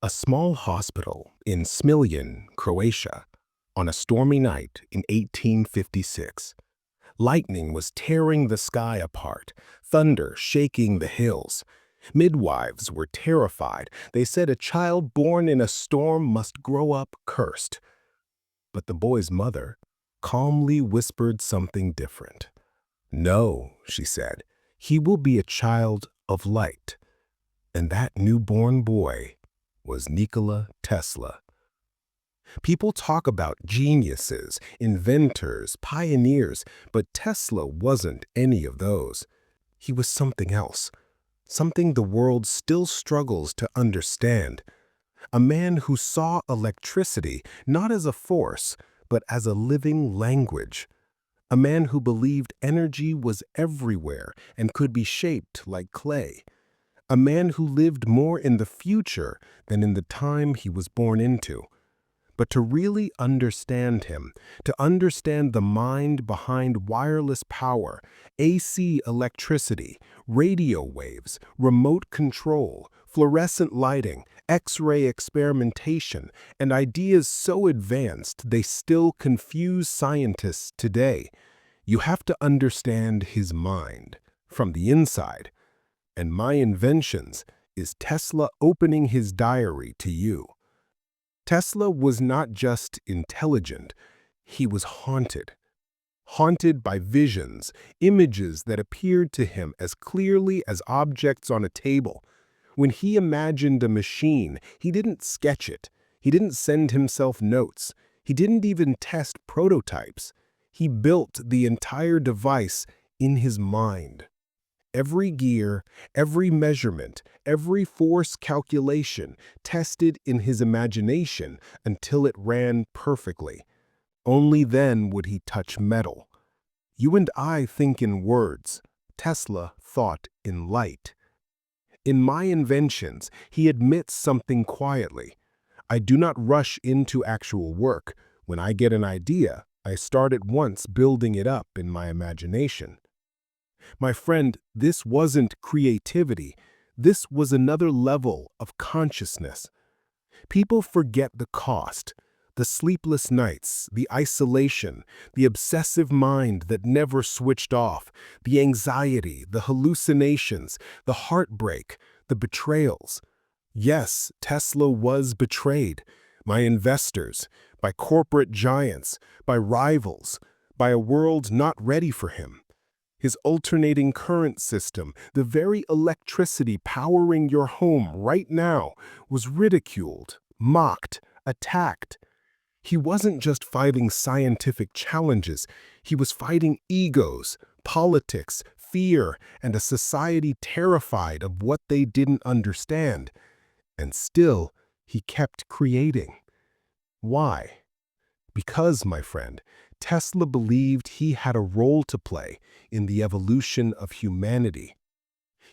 A small hospital in Smiljan, Croatia, on a stormy night in 1856. Lightning was tearing the sky apart, thunder shaking the hills. Midwives were terrified. They said a child born in a storm must grow up cursed. But the boy's mother calmly whispered something different. "No," she said, "he will be a child of light." And that newborn boy was Nikola Tesla. People talk about geniuses, inventors, pioneers, but Tesla wasn't any of those. He was something else, something the world still struggles to understand. A man who saw electricity not as a force, but as a living language. A man who believed energy was everywhere and could be shaped like clay. A man who lived more in the future than in the time he was born into. But to really understand him, to understand the mind behind wireless power, AC electricity, radio waves, remote control, fluorescent lighting, X-ray experimentation, and ideas so advanced they still confuse scientists today, you have to understand his mind from the inside. And My Inventions is Tesla opening his diary to you. Tesla was not just intelligent, he was haunted. Haunted by visions, images that appeared to him as clearly as objects on a table. When he imagined a machine, he didn't sketch it. He didn't send himself notes. He didn't even test prototypes. He built the entire device in his mind. Every gear, every measurement, every force calculation tested in his imagination until it ran perfectly. Only then would he touch metal. You and I think in words. Tesla thought in light. In My Inventions, he admits something quietly. I do not rush into actual work. When I get an idea, I start at once building it up in my imagination. My friend, this wasn't creativity. This was another level of consciousness. People forget the cost, the sleepless nights, the isolation, the obsessive mind that never switched off, the anxiety, the hallucinations, the heartbreak, the betrayals. Yes, Tesla was betrayed by investors, by corporate giants, by rivals, by a world not ready for him. His alternating current system, the very electricity powering your home right now, was ridiculed, mocked, attacked. He wasn't just fighting scientific challenges, he was fighting egos, politics, fear, and a society terrified of what they didn't understand. And still, he kept creating. Why? Because, my friend, Tesla believed he had a role to play in the evolution of humanity.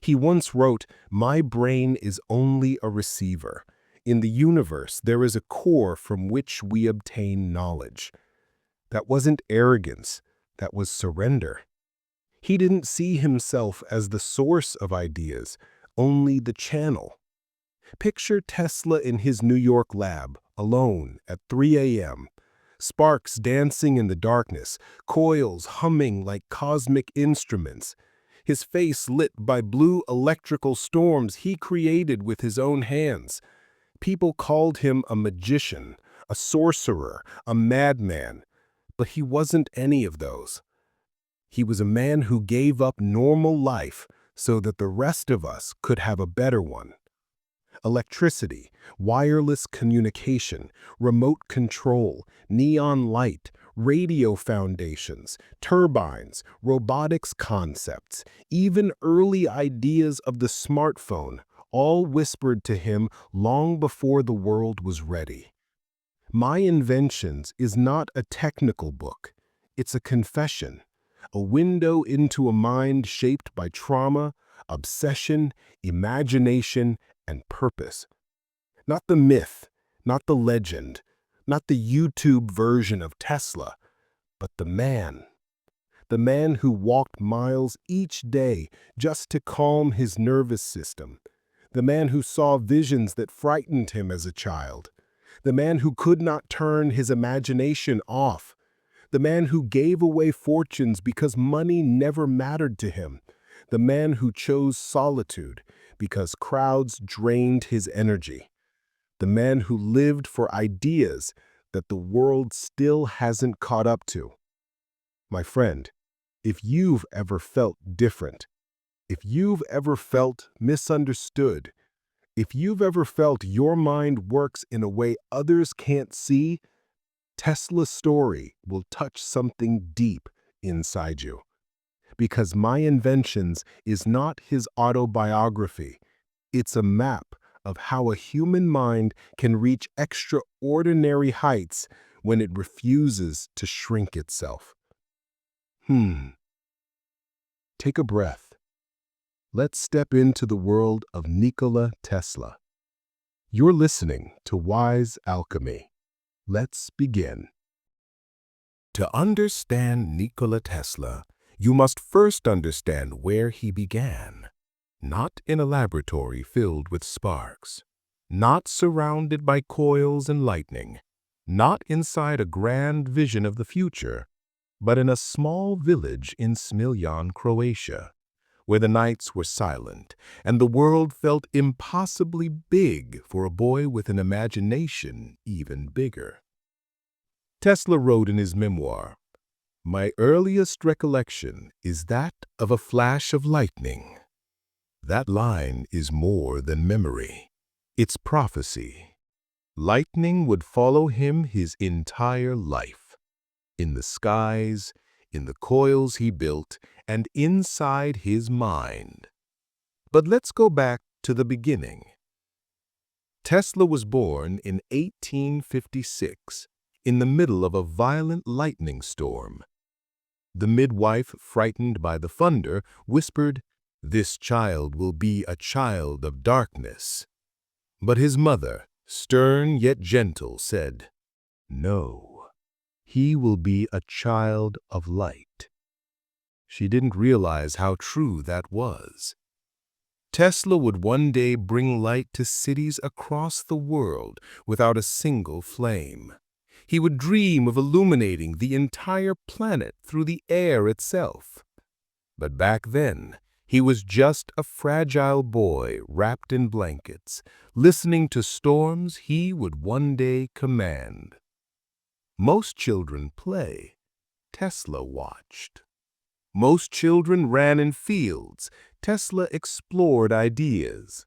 He once wrote, "My brain is only a receiver. In the universe, there is a core from which we obtain knowledge." That wasn't arrogance, that was surrender. He didn't see himself as the source of ideas, only the channel. Picture Tesla in his New York lab, alone at 3 a.m., sparks dancing in the darkness, coils humming like cosmic instruments, his face lit by blue electrical storms he created with his own hands. People called him a magician, a sorcerer, a madman, but he wasn't any of those. He was a man who gave up normal life so that the rest of us could have a better one. Electricity, wireless communication, remote control, neon light, radio foundations, turbines, robotics concepts, even early ideas of the smartphone, all whispered to him long before the world was ready. My Inventions is not a technical book. It's a confession, a window into a mind shaped by trauma, obsession, imagination, and purpose. Not the myth, not the legend, not the YouTube version of Tesla, but the man. The man who walked miles each day just to calm his nervous system. the man who saw visions that frightened him as a child, the man who could not turn his imagination off, the man who gave away fortunes because money never mattered to him, the man who chose solitude because crowds drained his energy, the man who lived for ideas that the world still hasn't caught up to. My friend, if you've ever felt different, if you've ever felt misunderstood, if you've ever felt your mind works in a way others can't see, Tesla's story will touch something deep inside you. Because My Inventions is not his autobiography. It's a map of how a human mind can reach extraordinary heights when it refuses to shrink itself. Take a breath. Let's step into the world of Nikola Tesla. You're listening to Wise Alchemy. Let's begin. To understand Nikola Tesla, you must first understand where he began. Not in a laboratory filled with sparks, not surrounded by coils and lightning, not inside a grand vision of the future, but in a small village in Smiljan, Croatia, where the nights were silent and the world felt impossibly big for a boy with an imagination even bigger. Tesla wrote in his memoir, "My earliest recollection is that of a flash of lightning." That line is more than memory. It's prophecy. Lightning would follow him his entire life. In the skies, in the coils he built, and inside his mind. But let's go back to the beginning. Tesla was born in 1856, in the middle of a violent lightning storm. The midwife, frightened by the thunder, whispered, "This child will be a child of darkness." But his mother, stern yet gentle, said, "No, he will be a child of light." She didn't realize how true that was. Tesla would one day bring light to cities across the world without a single flame. He would dream of illuminating the entire planet through the air itself. But back then, he was just a fragile boy wrapped in blankets, listening to storms he would one day command. Most children play. Tesla watched. Most children ran in fields. Tesla explored ideas.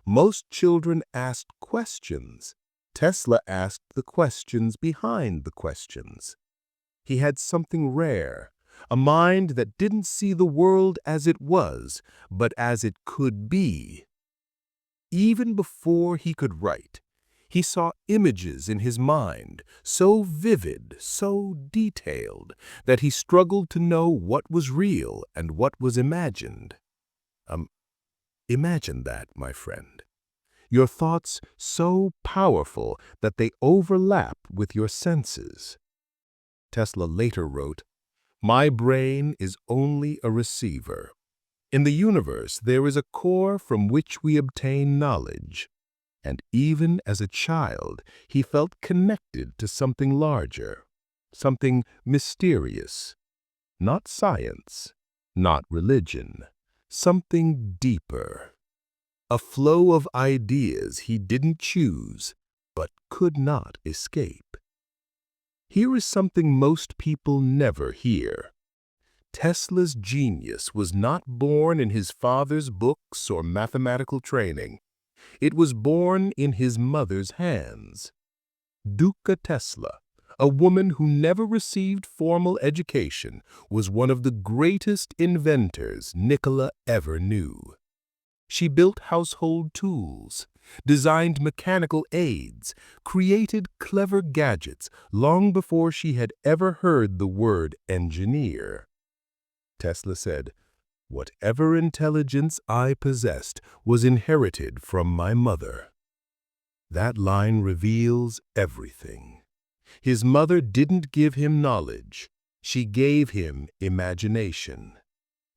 Most children asked questions. Tesla asked the questions behind the questions. He had something rare, a mind that didn't see the world as it was, but as it could be. Even before he could write, he saw images in his mind, so vivid, so detailed, that he struggled to know what was real and what was imagined. Imagine that, my friend. Your thoughts so powerful that they overlap with your senses. Tesla later wrote, "My brain is only a receiver. In the universe, there is a core from which we obtain knowledge." And even as a child, he felt connected to something larger, something mysterious. Not science, not religion, something deeper. A flow of ideas he didn't choose, but could not escape. Here is something most people never hear. Tesla's genius was not born in his father's books or mathematical training. It was born in his mother's hands. Duca Tesla, a woman who never received formal education, was one of the greatest inventors Nikola ever knew. She built household tools, designed mechanical aids, created clever gadgets long before she had ever heard the word engineer. Tesla said, "Whatever intelligence I possessed was inherited from my mother." That line reveals everything. His mother didn't give him knowledge. She gave him imagination.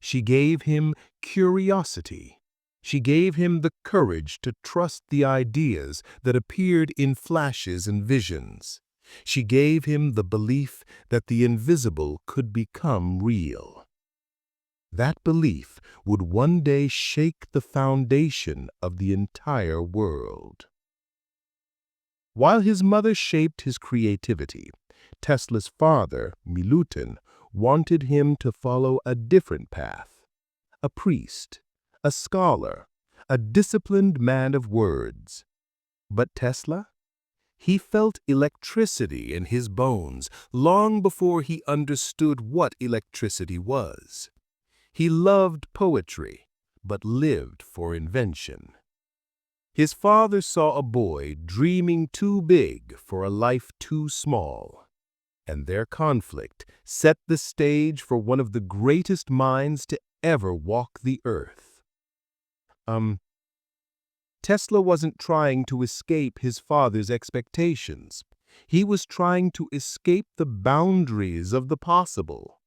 She gave him curiosity. She gave him the courage to trust the ideas that appeared in flashes and visions. She gave him the belief that the invisible could become real. That belief would one day shake the foundation of the entire world. While his mother shaped his creativity, Tesla's father, Milutin, wanted him to follow a different path. A priest, a scholar, a disciplined man of words. But Tesla? He felt electricity in his bones long before he understood what electricity was. He loved poetry, but lived for invention. His father saw a boy dreaming too big for a life too small, and their conflict set the stage for one of the greatest minds to ever walk the earth. Tesla wasn't trying to escape his father's expectations. He was trying to escape the boundaries of the possible.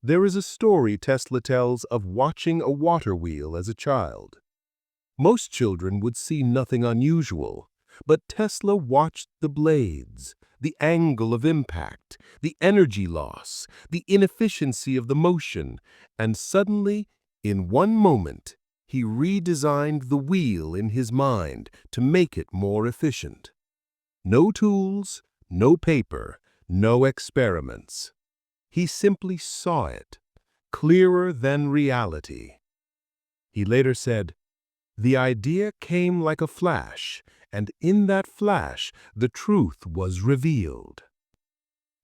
There is a story Tesla tells of watching a water wheel as a child. Most children would see nothing unusual, but Tesla watched the blades, the angle of impact, the energy loss, the inefficiency of the motion, and suddenly, in one moment, he redesigned the wheel in his mind to make it more efficient. No tools, no paper, no experiments. He simply saw it, clearer than reality. He later said, "The idea came like a flash, and in that flash the truth was revealed."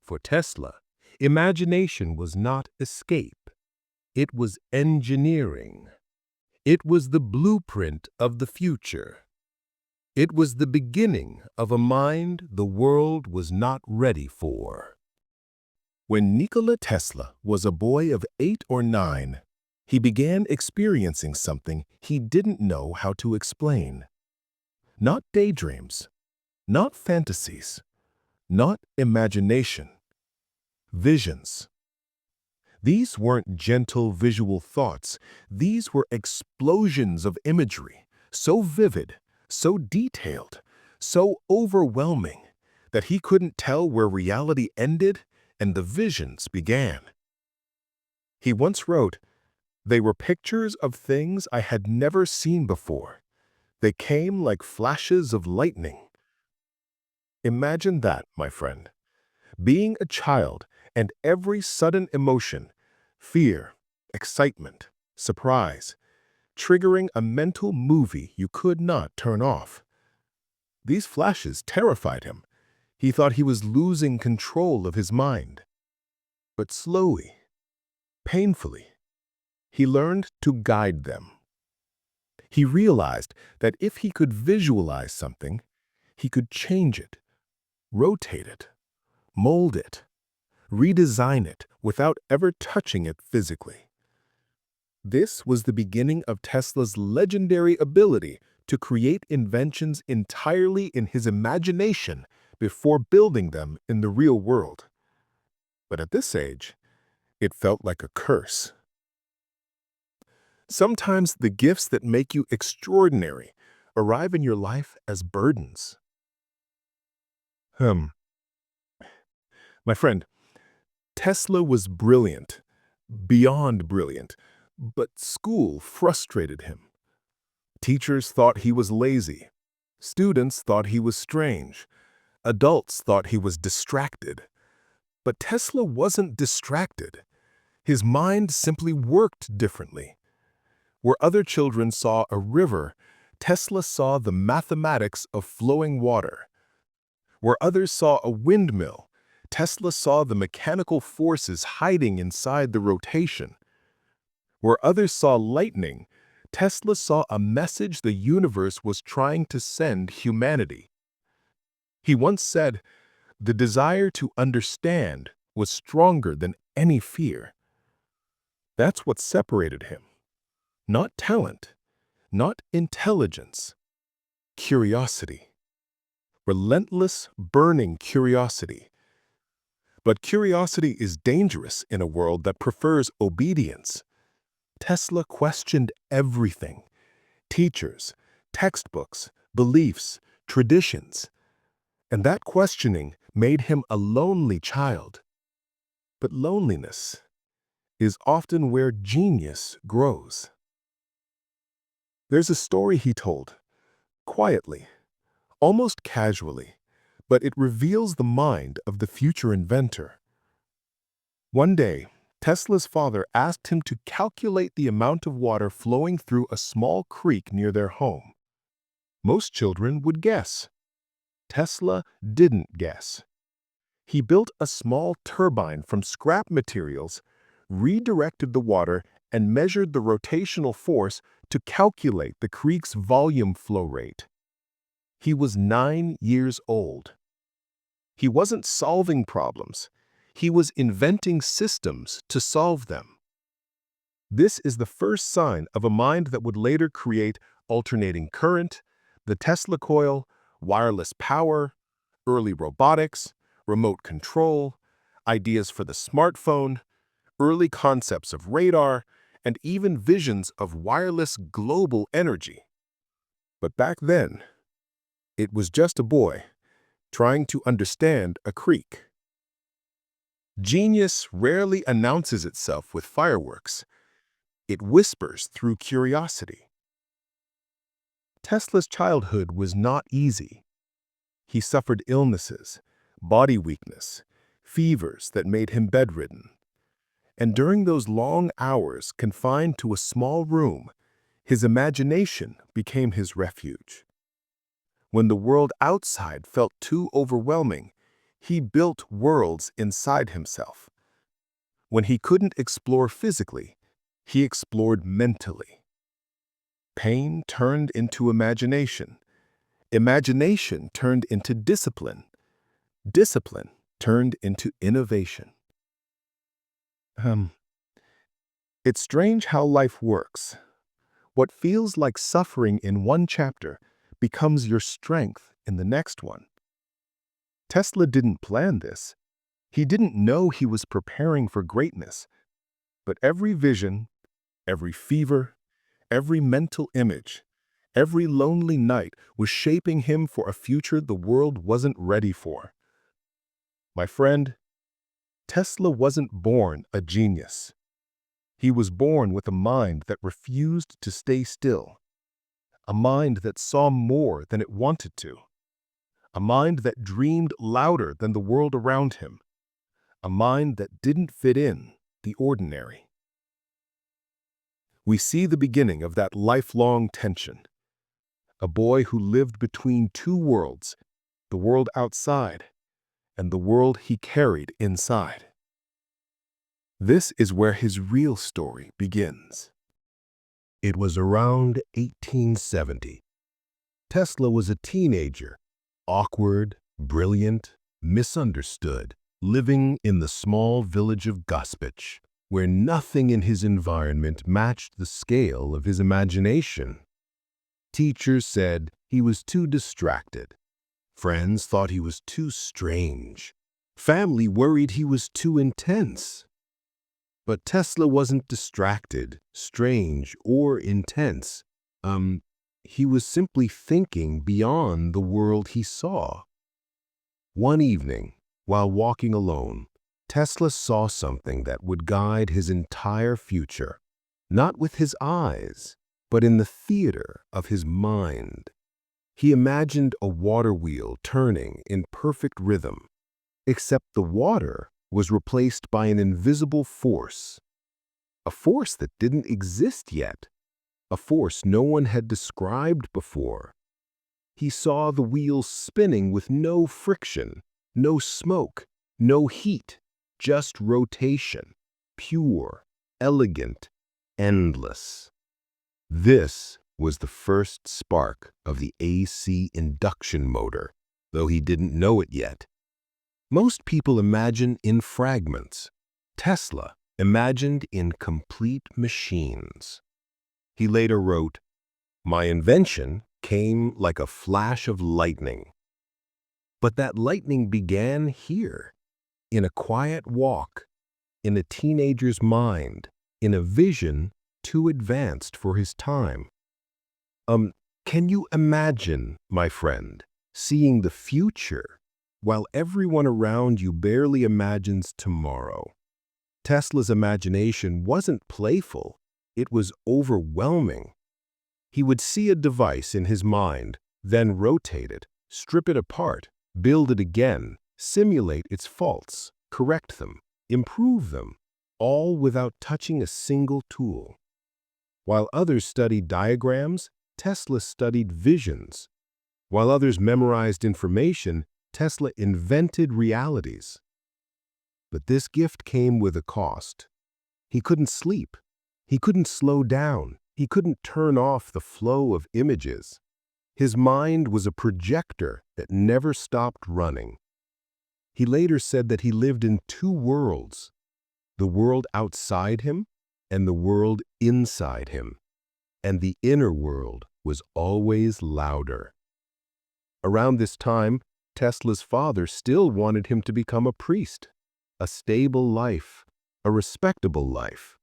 For Tesla, imagination was not escape. It was engineering. It was the blueprint of the future. It was the beginning of a mind the world was not ready for. When Nikola Tesla was a boy of 8 or 9, he began experiencing something he didn't know how to explain. Not daydreams, not fantasies, not imagination. Visions. These weren't gentle visual thoughts. These were explosions of imagery, so vivid, so detailed, so overwhelming that he couldn't tell where reality ended and the visions began. He once wrote, "They were pictures of things I had never seen before. They came like flashes of lightning." Imagine that, my friend. Being a child and every sudden emotion, fear, excitement, surprise, triggering a mental movie you could not turn off. These flashes terrified him. He thought he was losing control of his mind. But slowly, painfully, he learned to guide them. He realized that if he could visualize something, he could change it, rotate it, mold it, redesign it without ever touching it physically. This was the beginning of Tesla's legendary ability to create inventions entirely in his imagination before building them in the real world. But at this age, it felt like a curse. Sometimes the gifts that make you extraordinary arrive in your life as burdens. My friend, Tesla was brilliant, beyond brilliant, but school frustrated him. Teachers thought he was lazy. Students thought he was strange. Adults thought he was distracted. But Tesla wasn't distracted. His mind simply worked differently. Where other children saw a river, Tesla saw the mathematics of flowing water. Where others saw a windmill, Tesla saw the mechanical forces hiding inside the rotation. Where others saw lightning, Tesla saw a message the universe was trying to send humanity. He once said, "The desire to understand was stronger than any fear." That's what separated him. Not talent, not intelligence, curiosity. Relentless, burning curiosity. But curiosity is dangerous in a world that prefers obedience. Tesla questioned everything. teachers, textbooks, beliefs, traditions. And that questioning made him a lonely child. But loneliness is often where genius grows. There's a story he told, quietly, almost casually, but it reveals the mind of the future inventor. One day, Tesla's father asked him to calculate the amount of water flowing through a small creek near their home. Most children would guess. Tesla didn't guess. He built a small turbine from scrap materials, redirected the water, and measured the rotational force to calculate the creek's volume flow rate. He was 9 years old. He wasn't solving problems. He was inventing systems to solve them. This is the first sign of a mind that would later create alternating current, the Tesla coil, wireless power, early robotics, remote control, ideas for the smartphone, early concepts of radar, and even visions of wireless global energy. But back then, it was just a boy trying to understand a creek. Genius rarely announces itself with fireworks. It whispers through curiosity. Tesla's childhood was not easy. He suffered illnesses, body weakness, fevers that made him bedridden. And during those long hours confined to a small room, his imagination became his refuge. When the world outside felt too overwhelming, he built worlds inside himself. When he couldn't explore physically, he explored mentally. Pain turned into imagination. Imagination turned into discipline. Discipline turned into innovation. It's strange how life works. What feels like suffering in one chapter becomes your strength in the next one. Tesla didn't plan this. He didn't know he was preparing for greatness. But every vision, every fever, every mental image, every lonely night was shaping him for a future the world wasn't ready for. My friend, Tesla wasn't born a genius. He was born with a mind that refused to stay still, a mind that saw more than it wanted to, a mind that dreamed louder than the world around him, a mind that didn't fit in the ordinary. We see the beginning of that lifelong tension. A boy who lived between two worlds, the world outside and the world he carried inside. This is where his real story begins. It was around 1870. Tesla was a teenager, awkward, brilliant, misunderstood, living in the small village of Gospich, where nothing in his environment matched the scale of his imagination. Teachers said he was too distracted. Friends thought he was too strange. Family worried he was too intense. But Tesla wasn't distracted, strange, or intense. He was simply thinking beyond the world he saw. One evening, while walking alone, Tesla saw something that would guide his entire future, not with his eyes, but in the theater of his mind. He imagined a water wheel turning in perfect rhythm, except the water was replaced by an invisible force, a force that didn't exist yet, a force no one had described before. He saw the wheels spinning with no friction, no smoke, no heat, just rotation, pure, elegant, endless. This was the first spark of the AC induction motor, though he didn't know it yet. Most people imagine in fragments. Tesla imagined in complete machines. He later wrote, "My invention came like a flash of lightning." But that lightning began here, in a quiet walk, in a teenager's mind, in a vision too advanced for his time. Um, can you imagine, my friend, seeing the future while everyone around you barely imagines tomorrow? Tesla's imagination wasn't playful, it was overwhelming. He would see a device in his mind, then rotate it, strip it apart, build it again, simulate its faults, correct them, improve them, all without touching a single tool. While others studied diagrams, Tesla studied visions. While others memorized information, Tesla invented realities. But this gift came with a cost. He couldn't sleep. He couldn't slow down. He couldn't turn off the flow of images. His mind was a projector that never stopped running. He later said that he lived in two worlds, the world outside him and the world inside him. And the inner world was always louder. Around this time, Tesla's father still wanted him to become a priest, a stable life, a respectable life.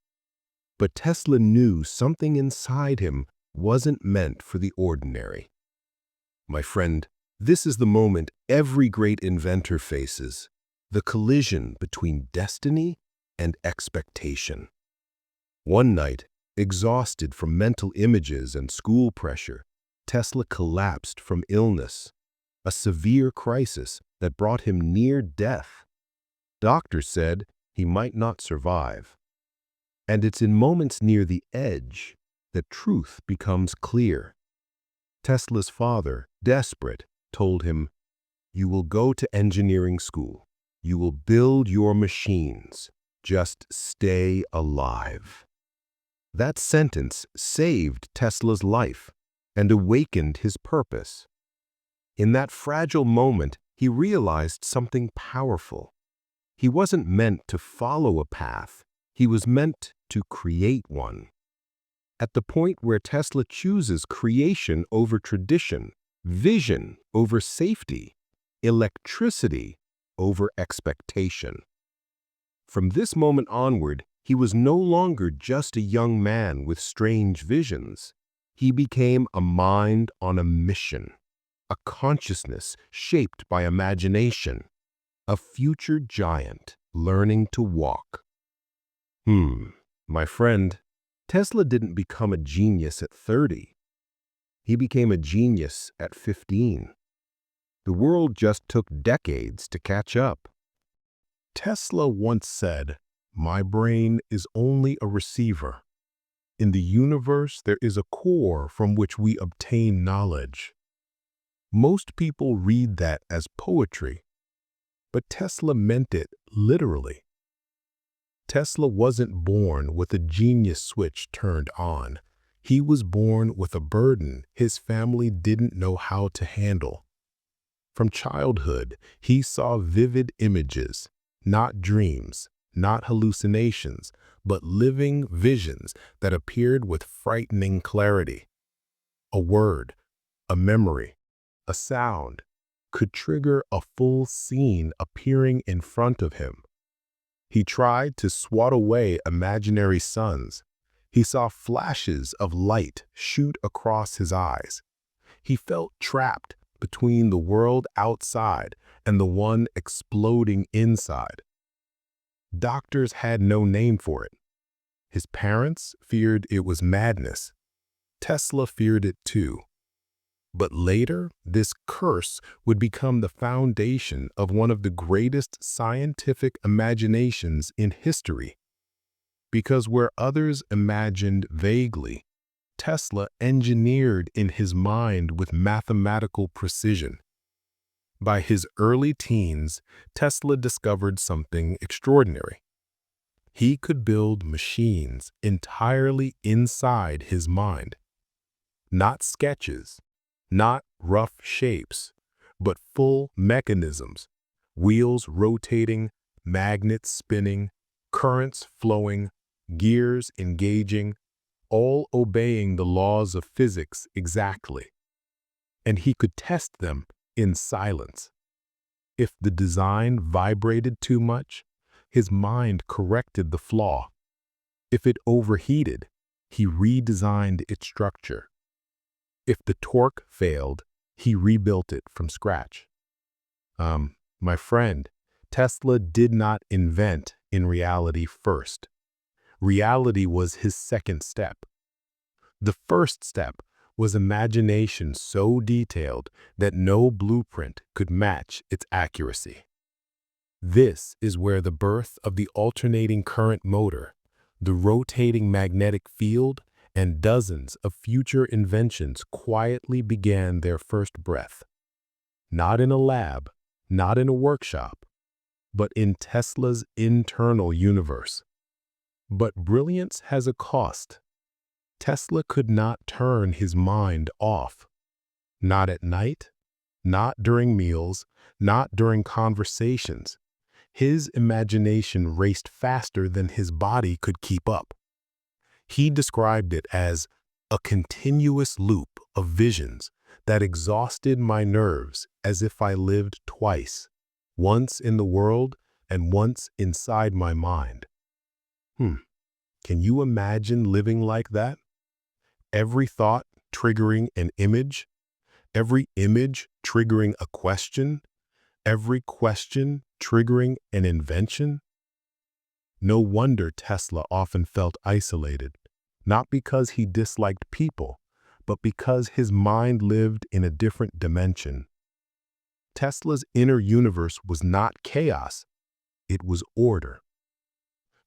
But Tesla knew something inside him wasn't meant for the ordinary. My friend, this is the moment every great inventor faces, the collision between destiny and expectation. One night, exhausted from mental images and school pressure, Tesla collapsed from illness, a severe crisis that brought him near death. Doctors said he might not survive. And it's in moments near the edge that truth becomes clear. Tesla's father, desperate, told him, "You will go to engineering school. You will build your machines. Just stay alive." That sentence saved Tesla's life and awakened his purpose. In that fragile moment, he realized something powerful. He wasn't meant to follow a path. He was meant to create one. At the point where Tesla chooses creation over tradition, vision over safety, electricity over expectation. From this moment onward, he was no longer just a young man with strange visions. He became a mind on a mission, a consciousness shaped by imagination, a future giant learning to walk. My friend, Tesla didn't become a genius at 30. He became a genius at 15. The world just took decades to catch up. Tesla once said, "My brain is only a receiver. In the universe, there is a core from which we obtain knowledge." Most people read that as poetry, but Tesla meant it literally. Tesla wasn't born with a genius switch turned on. He was born with a burden his family didn't know how to handle. From childhood, he saw vivid images, not dreams, not hallucinations, but living visions that appeared with frightening clarity. A word, a memory, a sound could trigger a full scene appearing in front of him. He tried to swat away imaginary suns. He saw flashes of light shoot across his eyes. He felt trapped between the world outside and the one exploding inside. Doctors had no name for it. His parents feared it was madness. Tesla feared it too. But later, this curse would become the foundation of one of the greatest scientific imaginations in history. Because where others imagined vaguely, Tesla engineered in his mind with mathematical precision. By his early teens, Tesla discovered something extraordinary. He could build machines entirely inside his mind. Not sketches, not rough shapes, but full mechanisms, wheels rotating, magnets spinning, currents flowing, gears engaging, all obeying the laws of physics exactly. And he could test them in silence. If the design vibrated too much, his mind corrected the flaw. If it overheated, he redesigned its structure. If the torque failed, he rebuilt it from scratch. My friend, Tesla did not invent in reality first. Reality was his second step. The first step was imagination so detailed that no blueprint could match its accuracy. This is where the birth of the alternating current motor, the rotating magnetic field, and dozens of future inventions quietly began their first breath. Not in a lab, not in a workshop, but in Tesla's internal universe. But brilliance has a cost. Tesla could not turn his mind off. Not at night, not during meals, not during conversations. His imagination raced faster than his body could keep up. He described it as a continuous loop of visions that exhausted my nerves as if I lived twice, once in the world and once inside my mind. Can you imagine living like that? Every thought triggering an image, every image triggering a question, every question triggering an invention? No wonder Tesla often felt isolated, not because he disliked people, but because his mind lived in a different dimension. Tesla's inner universe was not chaos, it was order.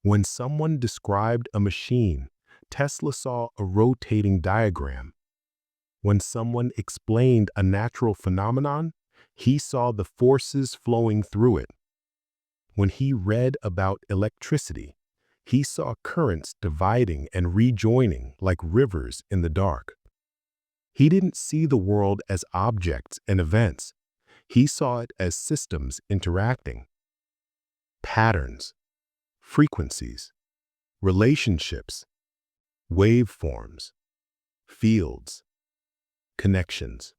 When someone described a machine, Tesla saw a rotating diagram. When someone explained a natural phenomenon, he saw the forces flowing through it. When he read about electricity, he saw currents dividing and rejoining like rivers in the dark. He didn't see the world as objects and events. He saw it as systems interacting. Patterns, frequencies, relationships, waveforms, fields, connections.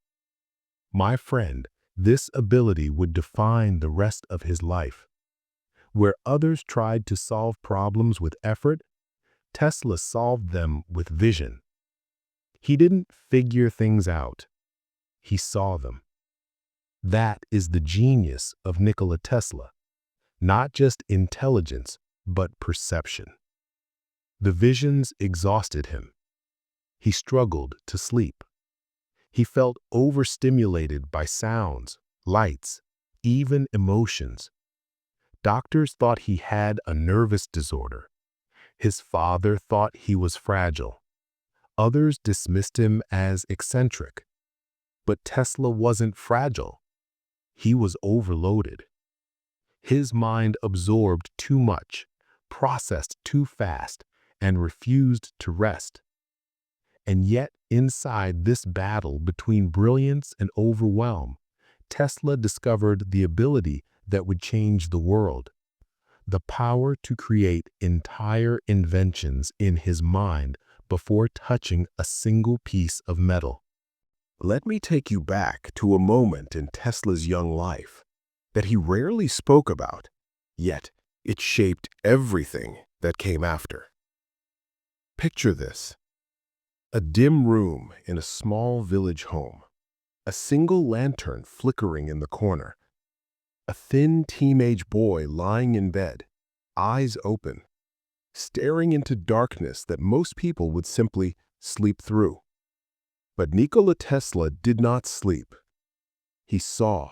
My friend, this ability would define the rest of his life. Where others tried to solve problems with effort, Tesla solved them with vision. He didn't figure things out. He saw them. That is the genius of Nikola Tesla. Not just intelligence, but perception. The visions exhausted him. He struggled to sleep. He felt overstimulated by sounds, lights, even emotions. Doctors thought he had a nervous disorder. His father thought he was fragile. Others dismissed him as eccentric. But Tesla wasn't fragile. He was overloaded. His mind absorbed too much, processed too fast, and refused to rest. And yet, inside this battle between brilliance and overwhelm, Tesla discovered the ability that would change the world. The power to create entire inventions in his mind before touching a single piece of metal. Let me take you back to a moment in Tesla's young life that he rarely spoke about, yet it shaped everything that came after. Picture this: a dim room in a small village home, a single lantern flickering in the corner, a thin teenage boy lying in bed, eyes open, staring into darkness that most people would simply sleep through. But Nikola Tesla did not sleep. He saw.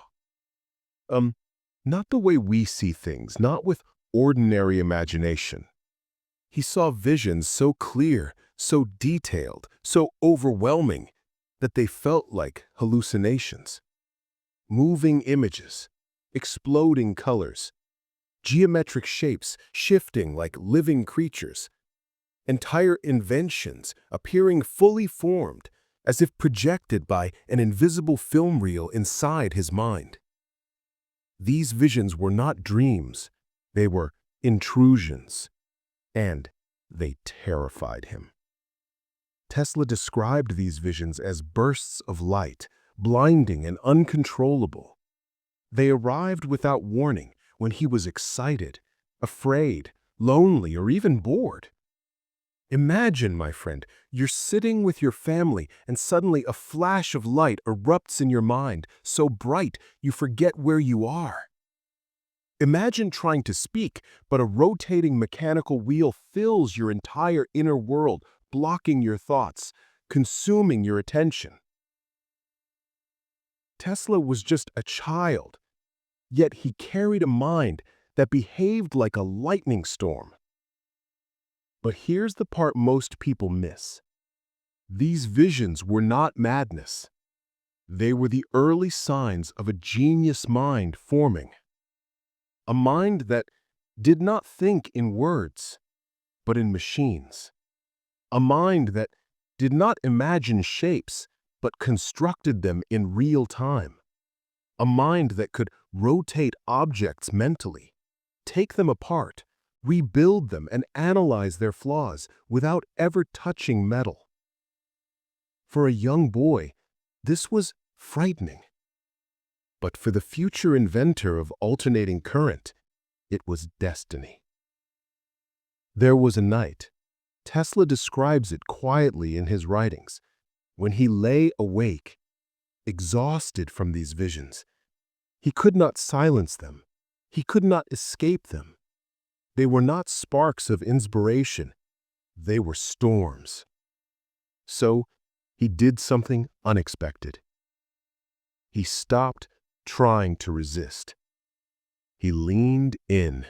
Not the way we see things, not with ordinary imagination. He saw visions so clear, so detailed, so overwhelming that they felt like hallucinations. Moving images, exploding colors, geometric shapes shifting like living creatures, entire inventions appearing fully formed as if projected by an invisible film reel inside his mind. These visions were not dreams, they were intrusions, and they terrified him. Tesla described these visions as bursts of light, blinding and uncontrollable. They arrived without warning when he was excited, afraid, lonely, or even bored. Imagine, my friend, you're sitting with your family and suddenly a flash of light erupts in your mind, so bright you forget where you are. Imagine trying to speak, but a rotating mechanical wheel fills your entire inner world, blocking your thoughts, consuming your attention. Tesla was just a child, yet he carried a mind that behaved like a lightning storm. But here's the part most people miss. These visions were not madness. They were the early signs of a genius mind forming. A mind that did not think in words, but in machines. A mind that did not imagine shapes, but constructed them in real time. A mind that could rotate objects mentally, take them apart, rebuild them, and analyze their flaws without ever touching metal. For a young boy, this was frightening. But for the future inventor of alternating current, it was destiny. There was a night, Tesla describes it quietly in his writings, when he lay awake, exhausted from these visions. He could not silence them. He could not escape them. They were not sparks of inspiration. They were storms. So he did something unexpected. He stopped trying to resist. He leaned in.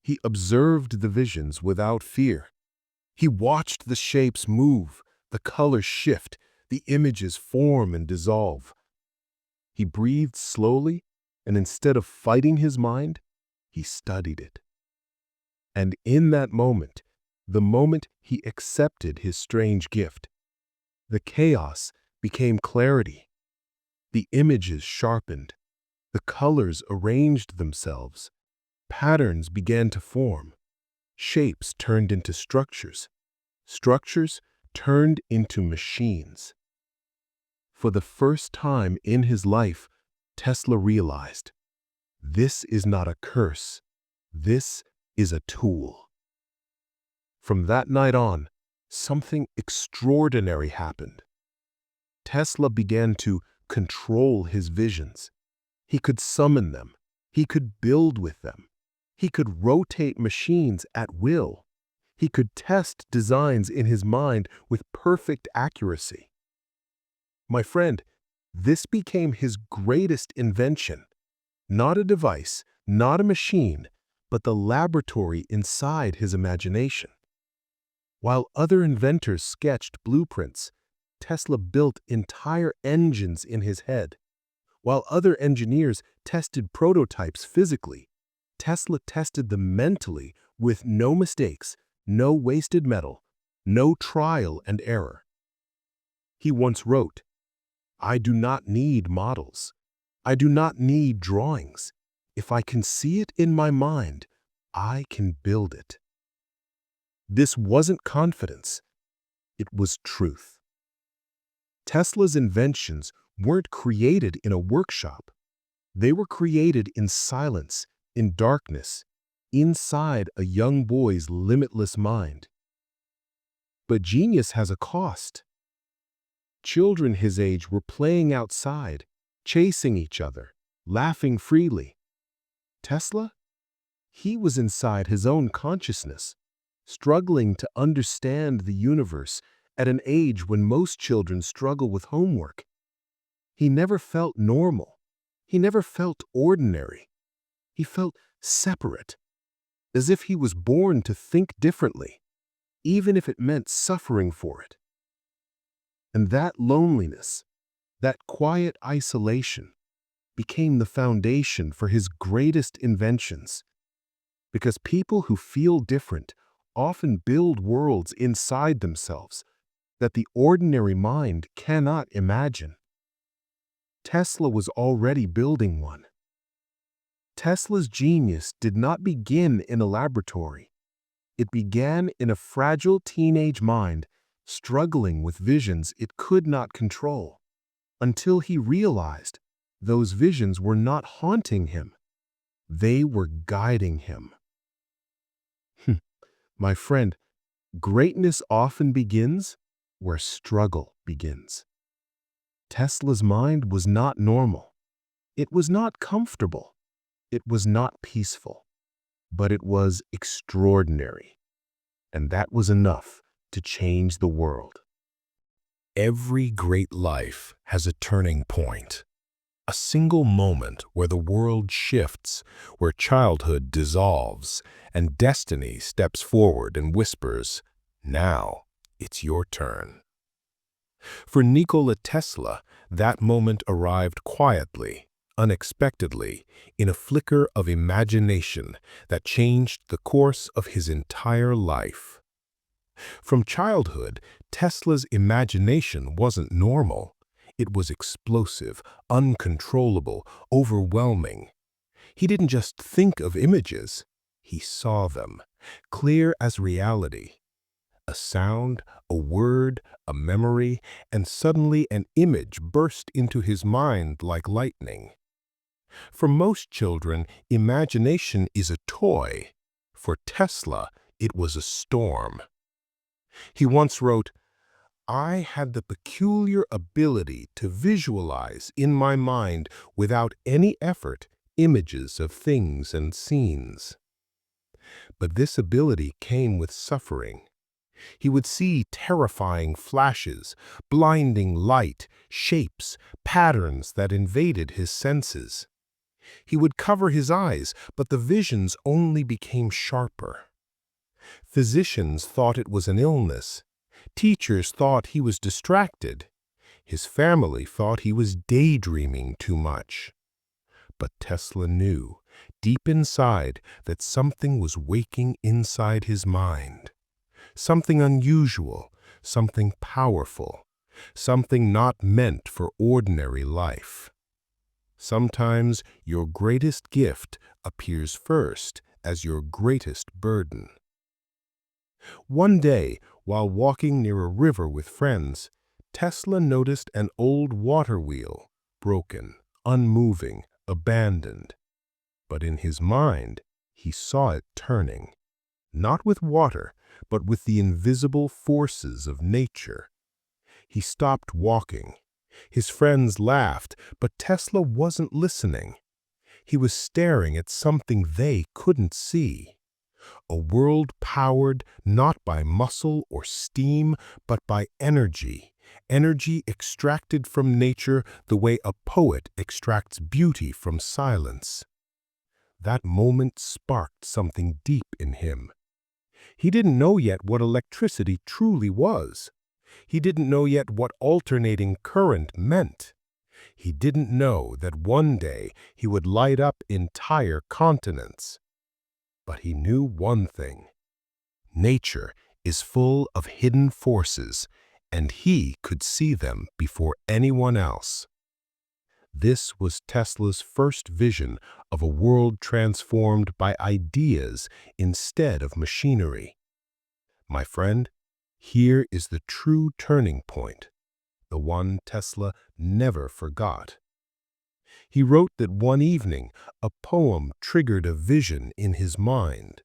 He observed the visions without fear. He watched the shapes move, the colors shift, the images form and dissolve. He breathed slowly, and instead of fighting his mind, he studied it. And in that moment, the moment he accepted his strange gift, the chaos became clarity. The images sharpened. The colors arranged themselves. Patterns began to form. Shapes turned into structures. Structures turned into machines. For the first time in his life, Tesla realized, this is not a curse. This is a tool. From that night on, something extraordinary happened. Tesla began to control his visions. He could summon them. He could build with them. He could rotate machines at will. He could test designs in his mind with perfect accuracy. My friend, this became his greatest invention. Not a device, not a machine, but the laboratory inside his imagination. While other inventors sketched blueprints, Tesla built entire engines in his head. While other engineers tested prototypes physically, Tesla tested them mentally with no mistakes, no wasted metal, no trial and error. He once wrote, "I do not need models. I do not need drawings. If I can see it in my mind, I can build it." This wasn't confidence. It was truth. Tesla's inventions weren't created in a workshop. They were created in silence, in darkness, inside a young boy's limitless mind. But genius has a cost. Children his age were playing outside, chasing each other, laughing freely. Tesla? He was inside his own consciousness, struggling to understand the universe at an age when most children struggle with homework. He never felt normal. He never felt ordinary. He felt separate, as if he was born to think differently, even if it meant suffering for it. And that loneliness, that quiet isolation, became the foundation for his greatest inventions. Because people who feel different often build worlds inside themselves that the ordinary mind cannot imagine. Tesla was already building one. Tesla's genius did not begin in a laboratory. It began in a fragile teenage mind struggling with visions it could not control, until he realized those visions were not haunting him. They were guiding him. My friend, Greatness often begins where struggle begins. Tesla's mind was not normal. It was not comfortable. It was not peaceful. But it was extraordinary. And that was enough to change the world. Every great life has a turning point. A single moment where the world shifts, where childhood dissolves, and destiny steps forward and whispers, "Now it's your turn." For Nikola Tesla, that moment arrived quietly, unexpectedly, in a flicker of imagination that changed the course of his entire life. From childhood, Tesla's imagination wasn't normal. It was explosive, uncontrollable, overwhelming. He didn't just think of images, he saw them, clear as reality. A sound, a word, a memory, and suddenly an image burst into his mind like lightning. For most children, imagination is a toy. For Tesla, it was a storm. He once wrote, "I had the peculiar ability to visualize in my mind, without any effort, images of things and scenes." But this ability came with suffering. He would see terrifying flashes, blinding light, shapes, patterns that invaded his senses. He would cover his eyes, but the visions only became sharper. Physicians thought it was an illness. Teachers thought he was distracted. His family thought he was daydreaming too much. But Tesla knew, deep inside, that something was waking inside his mind. Something unusual, something powerful, something not meant for ordinary life. Sometimes your greatest gift appears first as your greatest burden. One day, while walking near a river with friends, Tesla noticed an old water wheel, broken, unmoving, abandoned. But in his mind, he saw it turning, not with water, but with the invisible forces of nature. He stopped walking. His friends laughed, but Tesla wasn't listening. He was staring at something they couldn't see. A world powered not by muscle or steam, but by energy. Energy extracted from nature the way a poet extracts beauty from silence. That moment sparked something deep in him. He didn't know yet what electricity truly was. He didn't know yet what alternating current meant. He didn't know that one day he would light up entire continents. But he knew one thing. Nature is full of hidden forces, and he could see them before anyone else. This was Tesla's first vision of a world transformed by ideas instead of machinery. My friend, here is the true turning point, the one Tesla never forgot. He wrote that one evening a poem triggered a vision in his mind.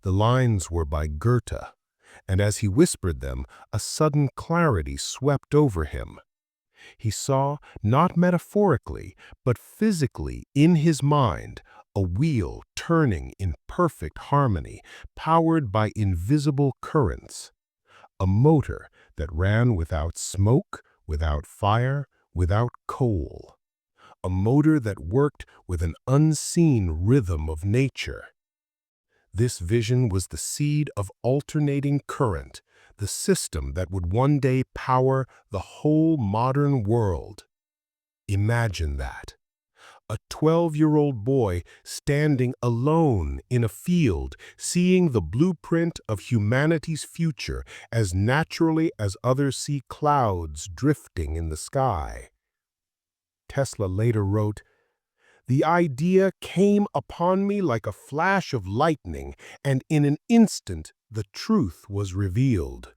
The lines were by Goethe, and as he whispered them, a sudden clarity swept over him. He saw, not metaphorically, but physically in his mind, a wheel turning in perfect harmony, powered by invisible currents. A motor that ran without smoke, without fire, without coal. A motor that worked with an unseen rhythm of nature. This vision was the seed of alternating current, the system that would one day power the whole modern world. Imagine that. A 12-year-old boy standing alone in a field, seeing the blueprint of humanity's future as naturally as others see clouds drifting in the sky. Tesla later wrote, "The idea came upon me like a flash of lightning, and in an instant the truth was revealed."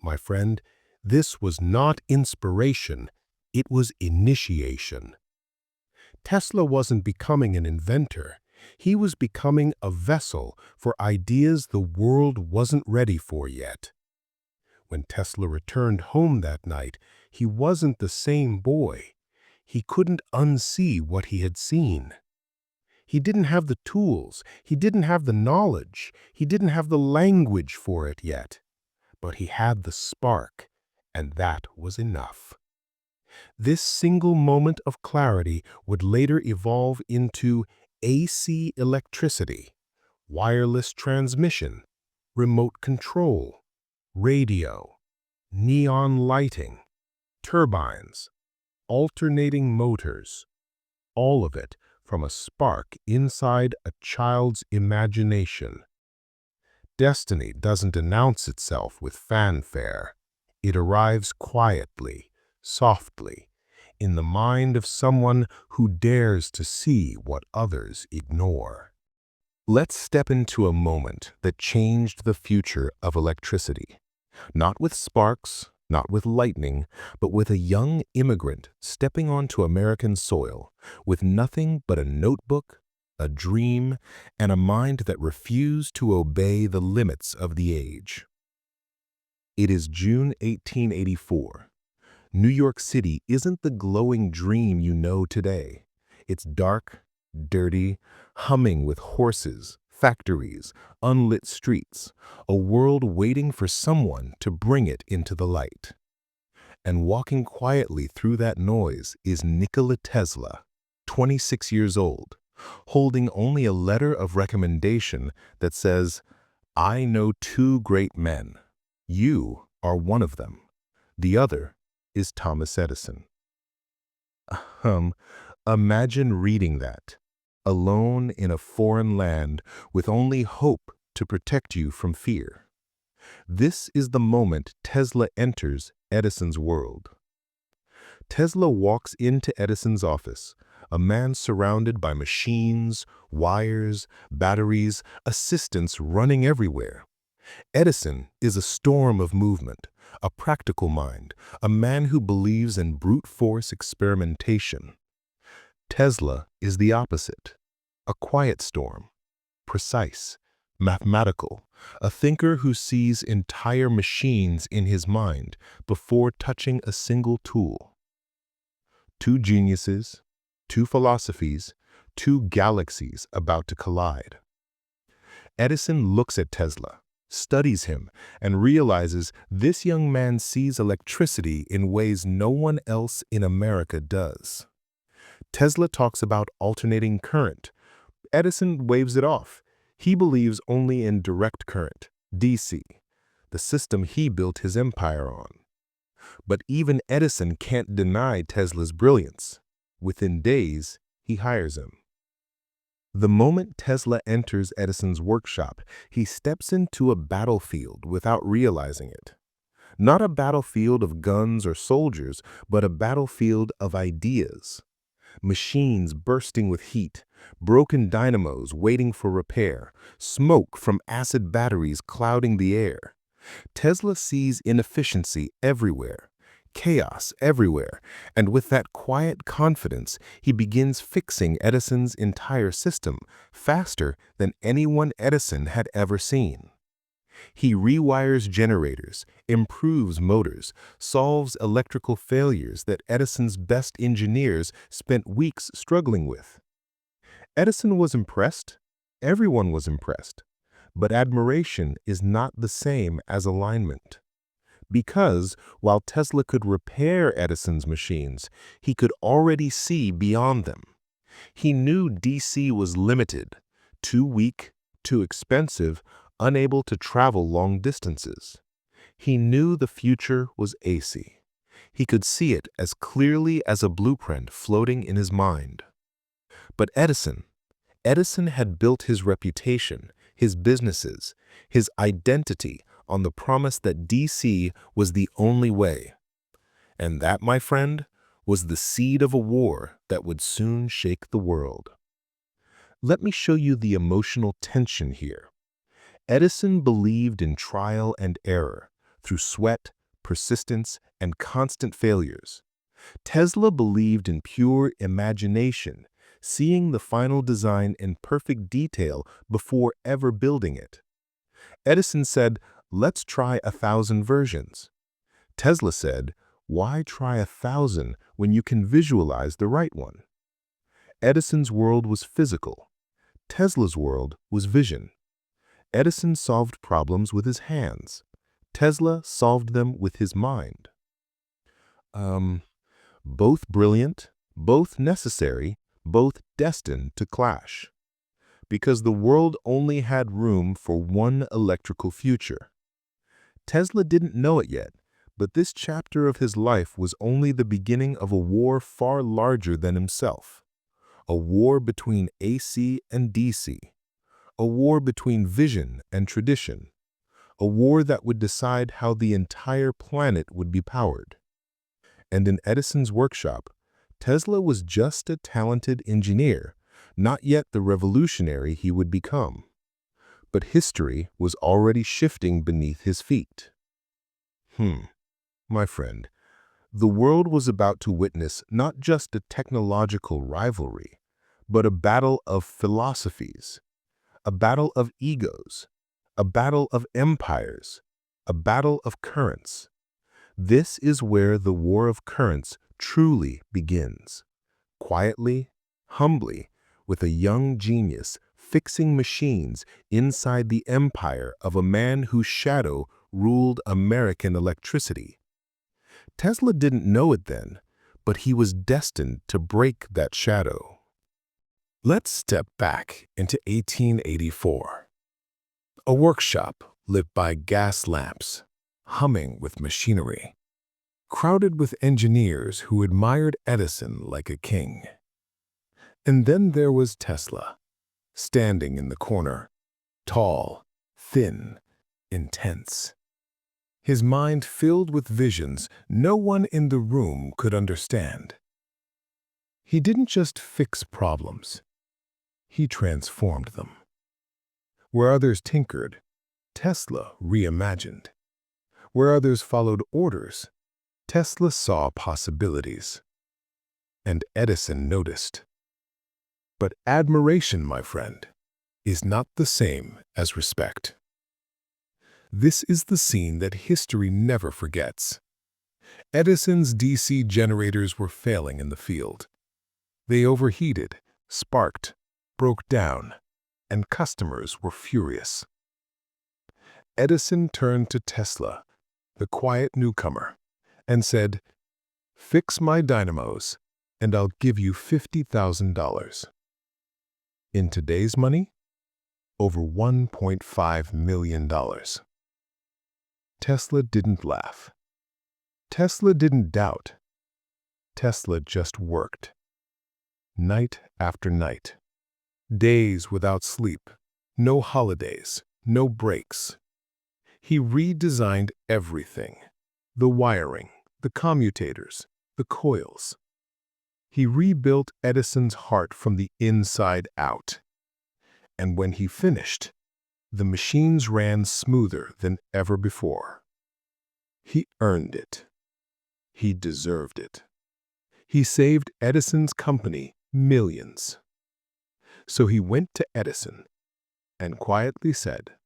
My friend, this was not inspiration, it was initiation. Tesla wasn't becoming an inventor, He was becoming a vessel for ideas the world wasn't ready for yet. When Tesla returned home that night, he wasn't the same boy. He couldn't unsee what he had seen. He didn't have the tools, he didn't have the knowledge, he didn't have the language for it yet. But he had the spark, and that was enough. This single moment of clarity would later evolve into AC electricity, wireless transmission, remote control, radio, neon lighting, turbines, alternating motors, all of it from a spark inside a child's imagination. Destiny doesn't announce itself with fanfare. It arrives quietly, softly, in the mind of someone who dares to see what others ignore. Let's step into a moment that changed the future of electricity. Not with sparks, not with lightning, but with a young immigrant stepping onto American soil with nothing but a notebook, a dream, and a mind that refused to obey the limits of the age. It is June 1884. New York City isn't the glowing dream you know today. It's dark, dirty, humming with horses, factories, unlit streets, a world waiting for someone to bring it into the light. And walking quietly through that noise is Nikola Tesla, 26 years old, holding only a letter of recommendation that says, "I know two great men. You are one of them. The other is Thomas Edison." Um, Imagine reading that, alone in a foreign land with only hope to protect you from fear. This is the moment Tesla enters Edison's world. Tesla walks into Edison's office, a man surrounded by machines, wires, batteries, assistants running everywhere. Edison is a storm of movement, a practical mind, a man who believes in brute force experimentation. Tesla is the opposite, a quiet storm, precise, mathematical, a thinker who sees entire machines in his mind before touching a single tool. Two geniuses, two philosophies, two galaxies about to collide. Edison looks at Tesla, studies him, and realizes this young man sees electricity in ways no one else in America does. Tesla talks about alternating current. Edison waves it off. He believes only in direct current, DC, the system he built his empire on. But even Edison can't deny Tesla's brilliance. Within days, he hires him. The moment Tesla enters Edison's workshop, he steps into a battlefield without realizing it. Not a battlefield of guns or soldiers, but a battlefield of ideas. Machines bursting with heat, broken dynamos waiting for repair, smoke from acid batteries clouding the air. Tesla sees inefficiency everywhere, chaos everywhere, and with that quiet confidence, he begins fixing Edison's entire system faster than anyone Edison had ever seen. He rewires generators, improves motors, solves electrical failures that Edison's best engineers spent weeks struggling with. Edison was impressed. Everyone was impressed. But admiration is not the same as alignment. Because while Tesla could repair Edison's machines, he could already see beyond them. He knew DC was limited, too weak, too expensive, unable to travel long distances. He knew the future was AC. He could see it as clearly as a blueprint floating in his mind. But Edison had built his reputation, his businesses, his identity on the promise that DC was the only way. And that, my friend, was the seed of a war that would soon shake the world. Let me show you the emotional tension here. Edison believed in trial and error, through sweat, persistence, and constant failures. Tesla believed in pure imagination, seeing the final design in perfect detail before ever building it. Edison said, "Let's try 1,000 versions." Tesla said, "Why try 1,000 when you can visualize the right one?" Edison's world was physical. Tesla's world was vision. Edison solved problems with his hands. Tesla solved them with his mind. Both brilliant, both necessary, both destined to clash. Because the world only had room for one electrical future. Tesla didn't know it yet, but this chapter of his life was only the beginning of a war far larger than himself. A war between AC and DC. A war between vision and tradition. A war that would decide how the entire planet would be powered. And in Edison's workshop, Tesla was just a talented engineer, not yet the revolutionary he would become. But history was already shifting beneath his feet. My friend, the world was about to witness not just a technological rivalry, but a battle of philosophies, a battle of egos, a battle of empires, a battle of currents. This is where the war of currents truly begins. Quietly, humbly, with a young genius fixing machines inside the empire of a man whose shadow ruled American electricity. Tesla didn't know it then, but he was destined to break that shadow. Let's step back into 1884. A workshop lit by gas lamps, humming with machinery, crowded with engineers who admired Edison like a king. And then there was Tesla, standing in the corner, tall, thin, intense. His mind filled with visions no one in the room could understand. He didn't just fix problems, he transformed them. Where others tinkered, Tesla reimagined. Where others followed orders, Tesla saw possibilities. And Edison noticed. But admiration, my friend, is not the same as respect. This is the scene that history never forgets. Edison's DC generators were failing in the field. They overheated, sparked, broke down, and customers were furious. Edison turned to Tesla, the quiet newcomer, and said, "Fix my dynamos, and I'll give you $50,000. In today's money, over $1.5 million. Tesla didn't laugh. Tesla didn't doubt. Tesla just worked. Night after night. Days without sleep. No holidays. No breaks. He redesigned everything. The wiring, the commutators, the coils. He rebuilt Edison's heart from the inside out. And when he finished, the machines ran smoother than ever before. He earned it. He deserved it. He saved Edison's company millions. So he went to Edison and quietly said,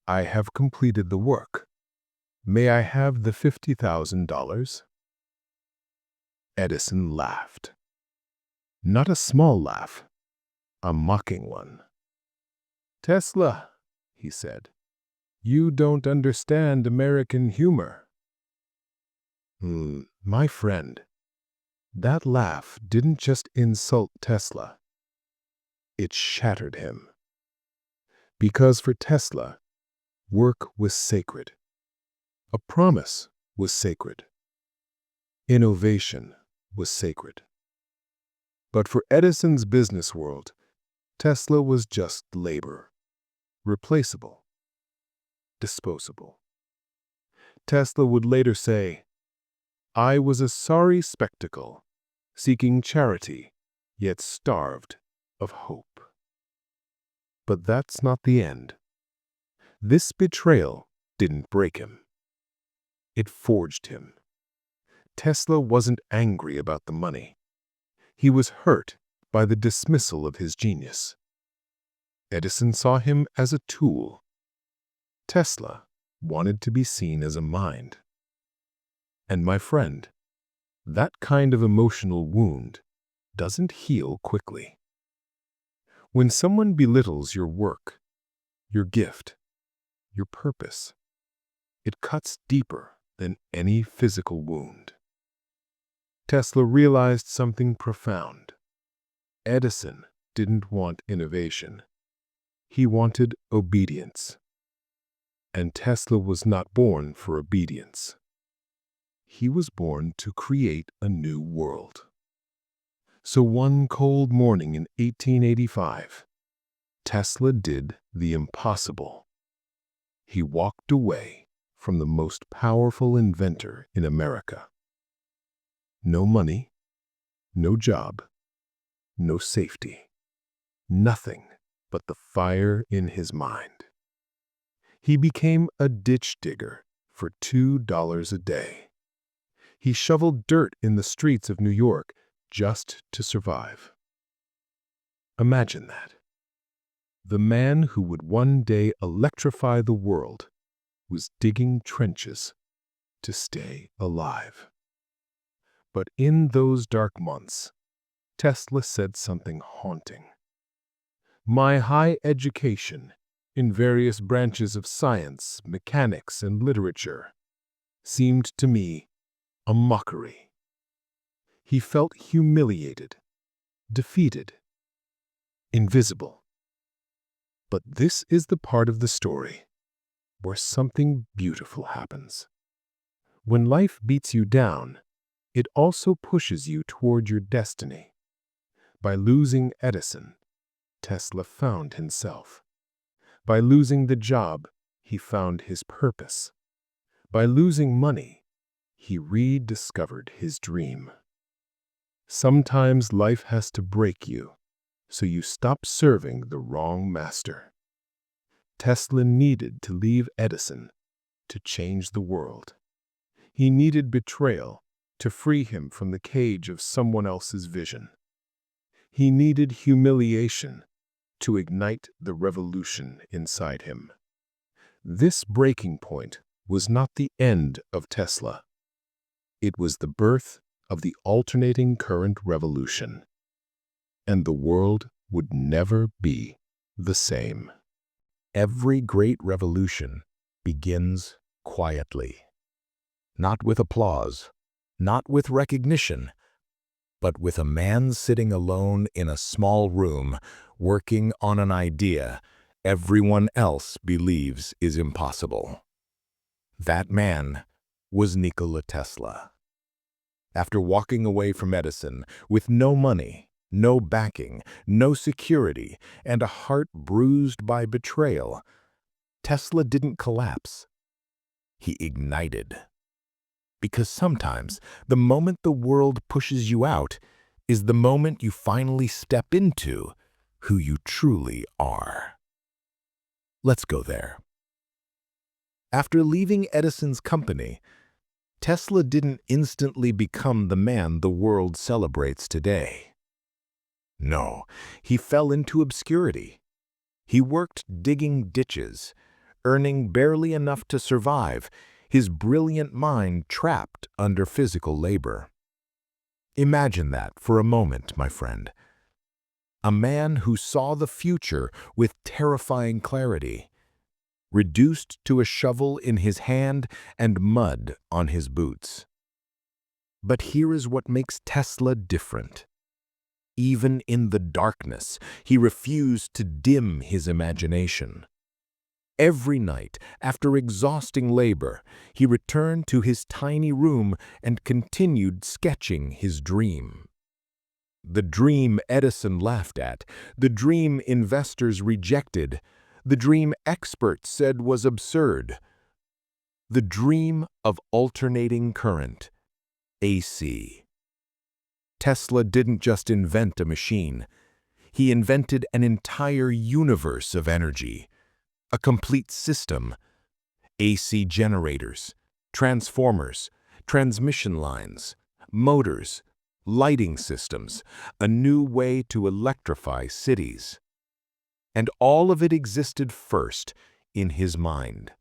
"I have completed the work. May I have the $50,000? Edison laughed. Not a small laugh, a mocking one. "Tesla," he said, "you don't understand American humor." My friend, that laugh didn't just insult Tesla. It shattered him. Because for Tesla, work was sacred. A promise was sacred. Innovation was sacred. But for Edison's business world, Tesla was just labor. Replaceable. Disposable. Tesla would later say, "I was a sorry spectacle, seeking charity, yet starved of hope." But that's not the end. This betrayal didn't break him. It forged him. Tesla wasn't angry about the money. He was hurt by the dismissal of his genius. Edison saw him as a tool. Tesla wanted to be seen as a mind. And my friend, that kind of emotional wound doesn't heal quickly. When someone belittles your work, your gift, your purpose, it cuts deeper than any physical wound. Tesla realized something profound. Edison didn't want innovation. He wanted obedience. And Tesla was not born for obedience. He was born to create a new world. So one cold morning in 1885, Tesla did the impossible. He walked away from the most powerful inventor in America. No money, no job, no safety, nothing but the fire in his mind. He became a ditch digger for $2 a day. He shoveled dirt in the streets of New York just to survive. Imagine that. The man who would one day electrify the world was digging trenches to stay alive. But in those dark months, Tesla said something haunting. My high education in various branches of science, mechanics, and literature seemed to me a mockery. He felt humiliated, defeated, invisible. But this is the part of the story where something beautiful happens. When life beats you down, it also pushes you toward your destiny. By losing Edison, Tesla found himself. By losing the job, he found his purpose. By losing money, he rediscovered his dream. Sometimes life has to break you, so you stop serving the wrong master. Tesla needed to leave Edison to change the world. He needed betrayal to free him from the cage of someone else's vision. He needed humiliation to ignite the revolution inside him. This breaking point was not the end of Tesla. It was the birth of the alternating current revolution. And the world would never be the same. Every great revolution begins quietly. Not with applause, not with recognition, but with a man sitting alone in a small room working on an idea everyone else believes is impossible. That man was Nikola Tesla. After walking away from Edison with no money, no backing, no security, and a heart bruised by betrayal, Tesla didn't collapse. He ignited. Because sometimes the moment the world pushes you out is the moment you finally step into who you truly are. Let's go there. After leaving Edison's company, Tesla didn't instantly become the man the world celebrates today. No, he fell into obscurity. He worked digging ditches, earning barely enough to survive, his brilliant mind trapped under physical labor. Imagine that for a moment, my friend. A man who saw the future with terrifying clarity, reduced to a shovel in his hand and mud on his boots. But here is what makes Tesla different. Even in the darkness, he refused to dim his imagination. Every night, after exhausting labor, he returned to his tiny room and continued sketching his dream. The dream Edison laughed at, the dream investors rejected, the dream experts said was absurd. The dream of alternating current, AC. Tesla didn't just invent a machine. He invented an entire universe of energy, a complete system. AC generators, transformers, transmission lines, motors, lighting systems, a new way to electrify cities. And all of it existed first in his mind.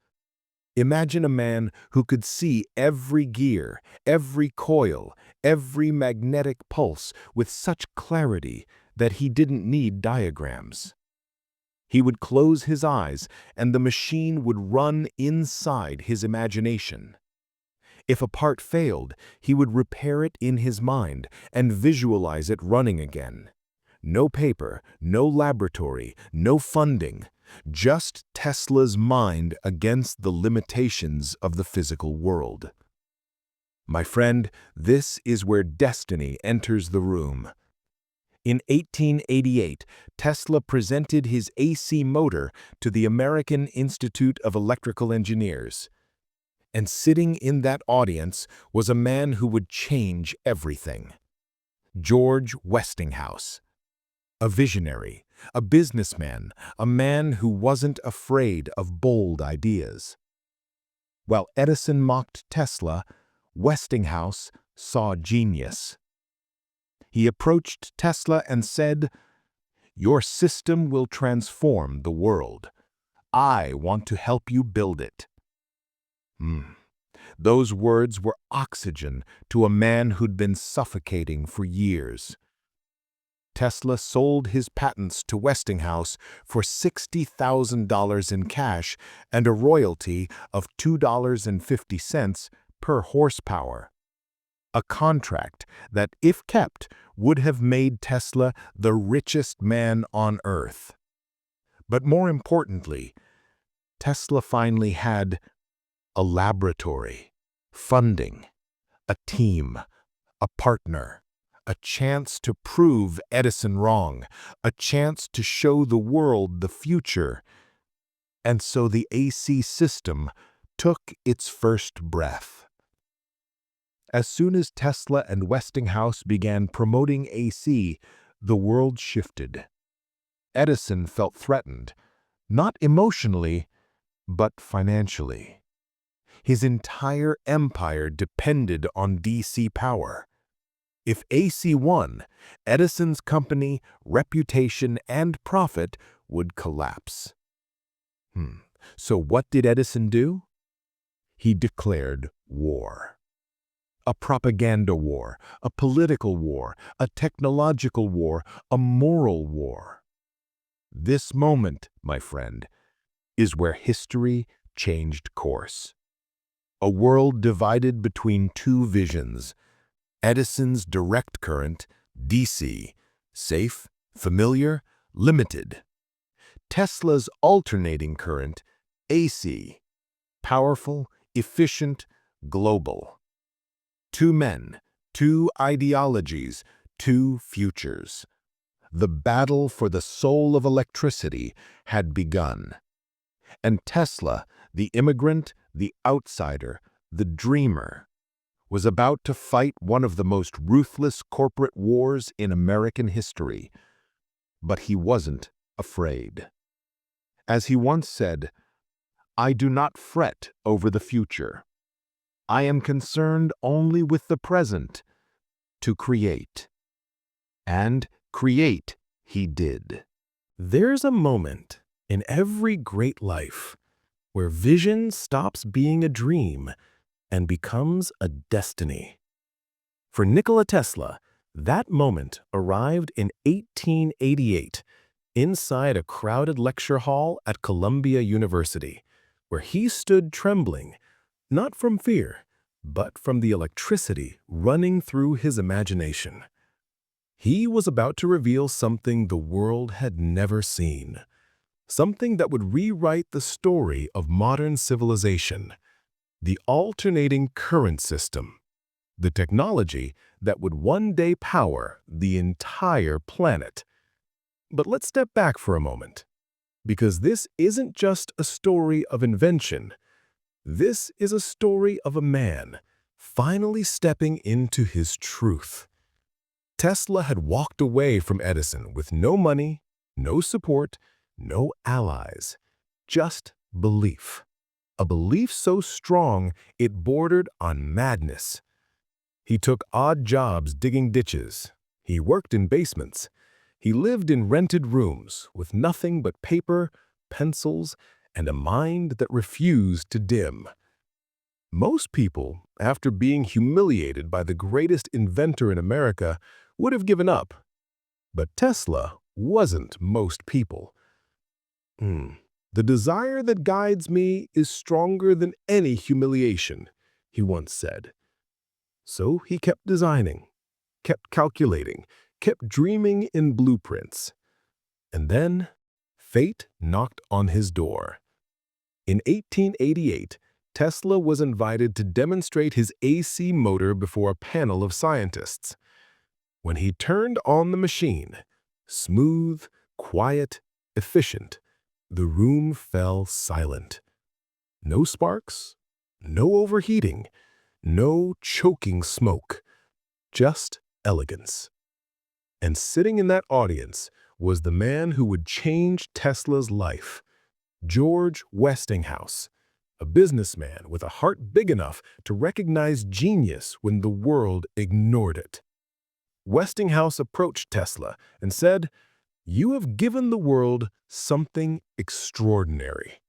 Imagine a man who could see every gear, every coil, every magnetic pulse with such clarity that he didn't need diagrams. He would close his eyes and the machine would run inside his imagination. If a part failed, he would repair it in his mind and visualize it running again. No paper, no laboratory, no funding, just Tesla's mind against the limitations of the physical world. My friend, this is where destiny enters the room. In 1888, Tesla presented his AC motor to the American Institute of Electrical Engineers. And sitting in that audience was a man who would change everything. George Westinghouse. A visionary, a businessman, a man who wasn't afraid of bold ideas. While Edison mocked Tesla, Westinghouse saw genius. He approached Tesla and said, "Your system will transform the world. I want to help you build it." Those words were oxygen to a man who'd been suffocating for years. Tesla sold his patents to Westinghouse for $60,000 in cash and a royalty of $2.50 per horsepower. A contract that, if kept, would have made Tesla the richest man on Earth. But more importantly, Tesla finally had a laboratory, funding, a team, a partner, a chance to prove Edison wrong, a chance to show the world the future. And so the AC system took its first breath. As soon as Tesla and Westinghouse began promoting AC, the world shifted. Edison felt threatened, not emotionally, but financially. His entire empire depended on DC power. If AC won, Edison's company, reputation, and profit would collapse. So what did Edison do? He declared war. A propaganda war, a political war, a technological war, a moral war. This moment, my friend, is where history changed course. A world divided between two visions. Edison's direct current, DC, safe, familiar, limited. Tesla's alternating current, AC, powerful, efficient, global. Two men, two ideologies, two futures. The battle for the soul of electricity had begun. And Tesla, the immigrant, the outsider, the dreamer, was about to fight one of the most ruthless corporate wars in American history. But he wasn't afraid. As he once said, "I do not fret over the future. I am concerned only with the present, to create." And create he did. There's a moment in every great life where vision stops being a dream and becomes a destiny. For Nikola Tesla, that moment arrived in 1888 inside a crowded lecture hall at Columbia University, where he stood trembling, not from fear, but from the electricity running through his imagination. He was about to reveal something the world had never seen, something that would rewrite the story of modern civilization, the alternating current system, the technology that would one day power the entire planet. But let's step back for a moment, because this isn't just a story of invention. This is a story of a man finally stepping into his truth. Tesla had walked away from Edison with no money, no support, no allies, just belief. A belief so strong it bordered on madness. He took odd jobs digging ditches. He worked in basements. He lived in rented rooms with nothing but paper, pencils, and a mind that refused to dim. Most people, after being humiliated by the greatest inventor in America, would have given up. But Tesla wasn't most people. The desire that guides me is stronger than any humiliation, he once said. So he kept designing, kept calculating, kept dreaming in blueprints. And then, fate knocked on his door. In 1888, Tesla was invited to demonstrate his AC motor before a panel of scientists. When he turned on the machine, smooth, quiet, efficient, the room fell silent. No sparks, no overheating, no choking smoke, just elegance. And sitting in that audience was the man who would change Tesla's life, George Westinghouse, a businessman with a heart big enough to recognize genius when the world ignored it. Westinghouse approached Tesla and said, "You have given the world something extraordinary."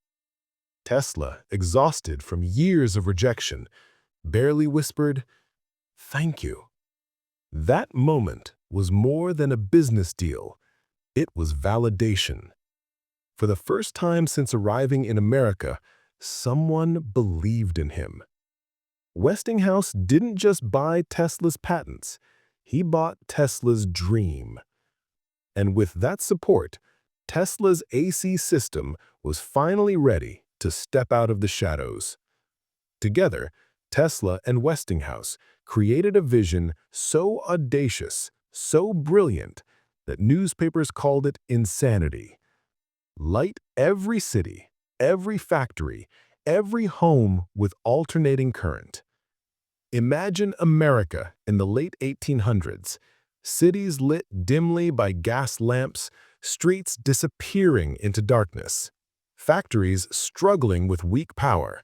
Tesla, exhausted from years of rejection, barely whispered, "Thank you." That moment was more than a business deal. It was validation. For the first time since arriving in America, someone believed in him. Westinghouse didn't just buy Tesla's patents, he bought Tesla's dream. And with that support, Tesla's AC system was finally ready to step out of the shadows. Together, Tesla and Westinghouse created a vision so audacious, so brilliant, that newspapers called it insanity. Light every city, every factory, every home with alternating current. Imagine America in the late 1800s, cities lit dimly by gas lamps, streets disappearing into darkness, factories struggling with weak power.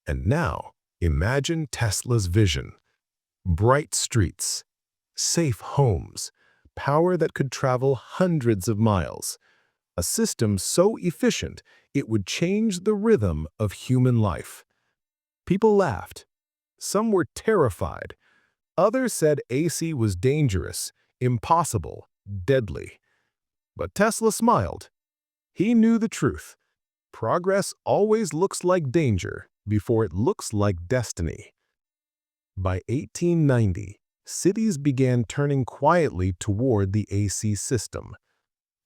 And now, imagine Tesla's vision. Bright streets, safe homes, power that could travel hundreds of miles. A system so efficient it would change the rhythm of human life. People laughed. Some were terrified. Others said AC was dangerous, impossible, deadly. But Tesla smiled. He knew the truth. Progress always looks like danger before it looks like destiny. By 1890, cities began turning quietly toward the AC system.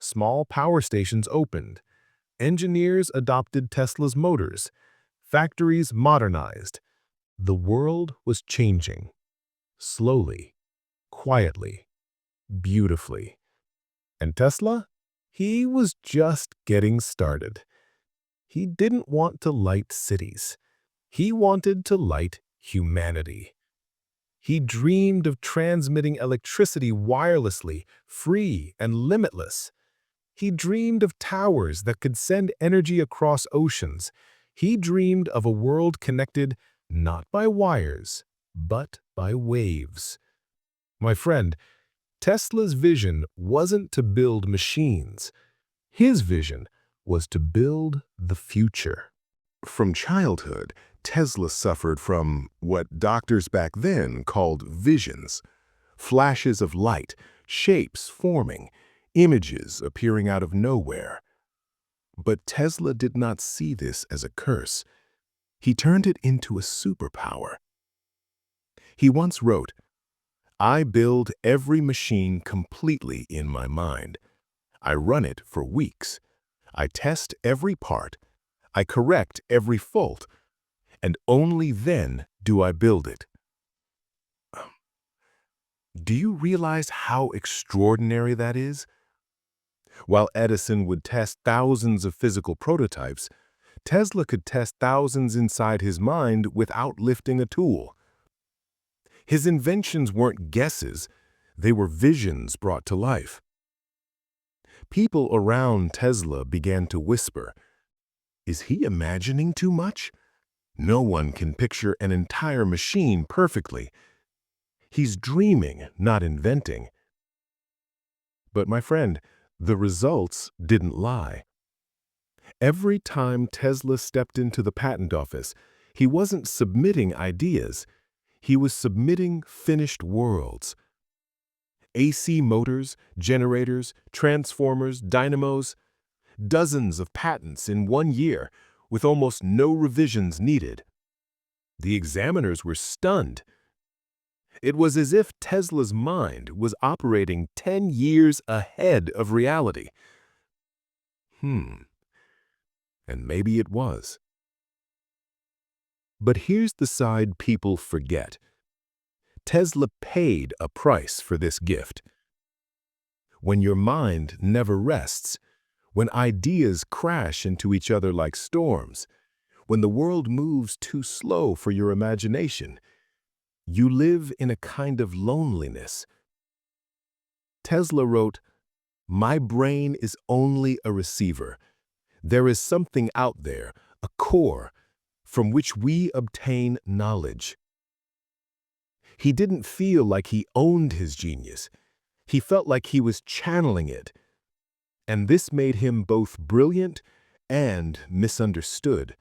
Small power stations opened. Engineers adopted Tesla's motors. Factories modernized. The world was changing. Slowly, quietly, beautifully. And Tesla? He was just getting started. He didn't want to light cities. He wanted to light humanity. He dreamed of transmitting electricity wirelessly, free and limitless. He dreamed of towers that could send energy across oceans. He dreamed of a world connected not by wires, but by waves. My friend, Tesla's vision wasn't to build machines. His vision was to build the future. From childhood, Tesla suffered from what doctors back then called visions. Flashes of light, shapes forming, images appearing out of nowhere. But Tesla did not see this as a curse. He turned it into a superpower. He once wrote, "I build every machine completely in my mind. I run it for weeks. I test every part. I correct every fault. And only then do I build it." Do you realize how extraordinary that is? While Edison would test thousands of physical prototypes, Tesla could test thousands inside his mind without lifting a tool. His inventions weren't guesses, they were visions brought to life. People around Tesla began to whisper, "Is he imagining too much? No one can picture an entire machine perfectly." He's dreaming, not inventing. But my friend, the results didn't lie. Every time Tesla stepped into the patent office, he wasn't submitting ideas. He was submitting finished worlds. AC motors, generators, transformers, dynamos, dozens of patents in 1 year, with almost no revisions needed. The examiners were stunned. It was as if Tesla's mind was operating 10 years ahead of reality. And maybe it was. But here's the side people forget. Tesla paid a price for this gift. When your mind never rests, when ideas crash into each other like storms, when the world moves too slow for your imagination, you live in a kind of loneliness. Tesla wrote, "My brain is only a receiver. There is something out there, a core, from which we obtain knowledge." He didn't feel like he owned his genius. He felt like he was channeling it. And this made him both brilliant and misunderstood.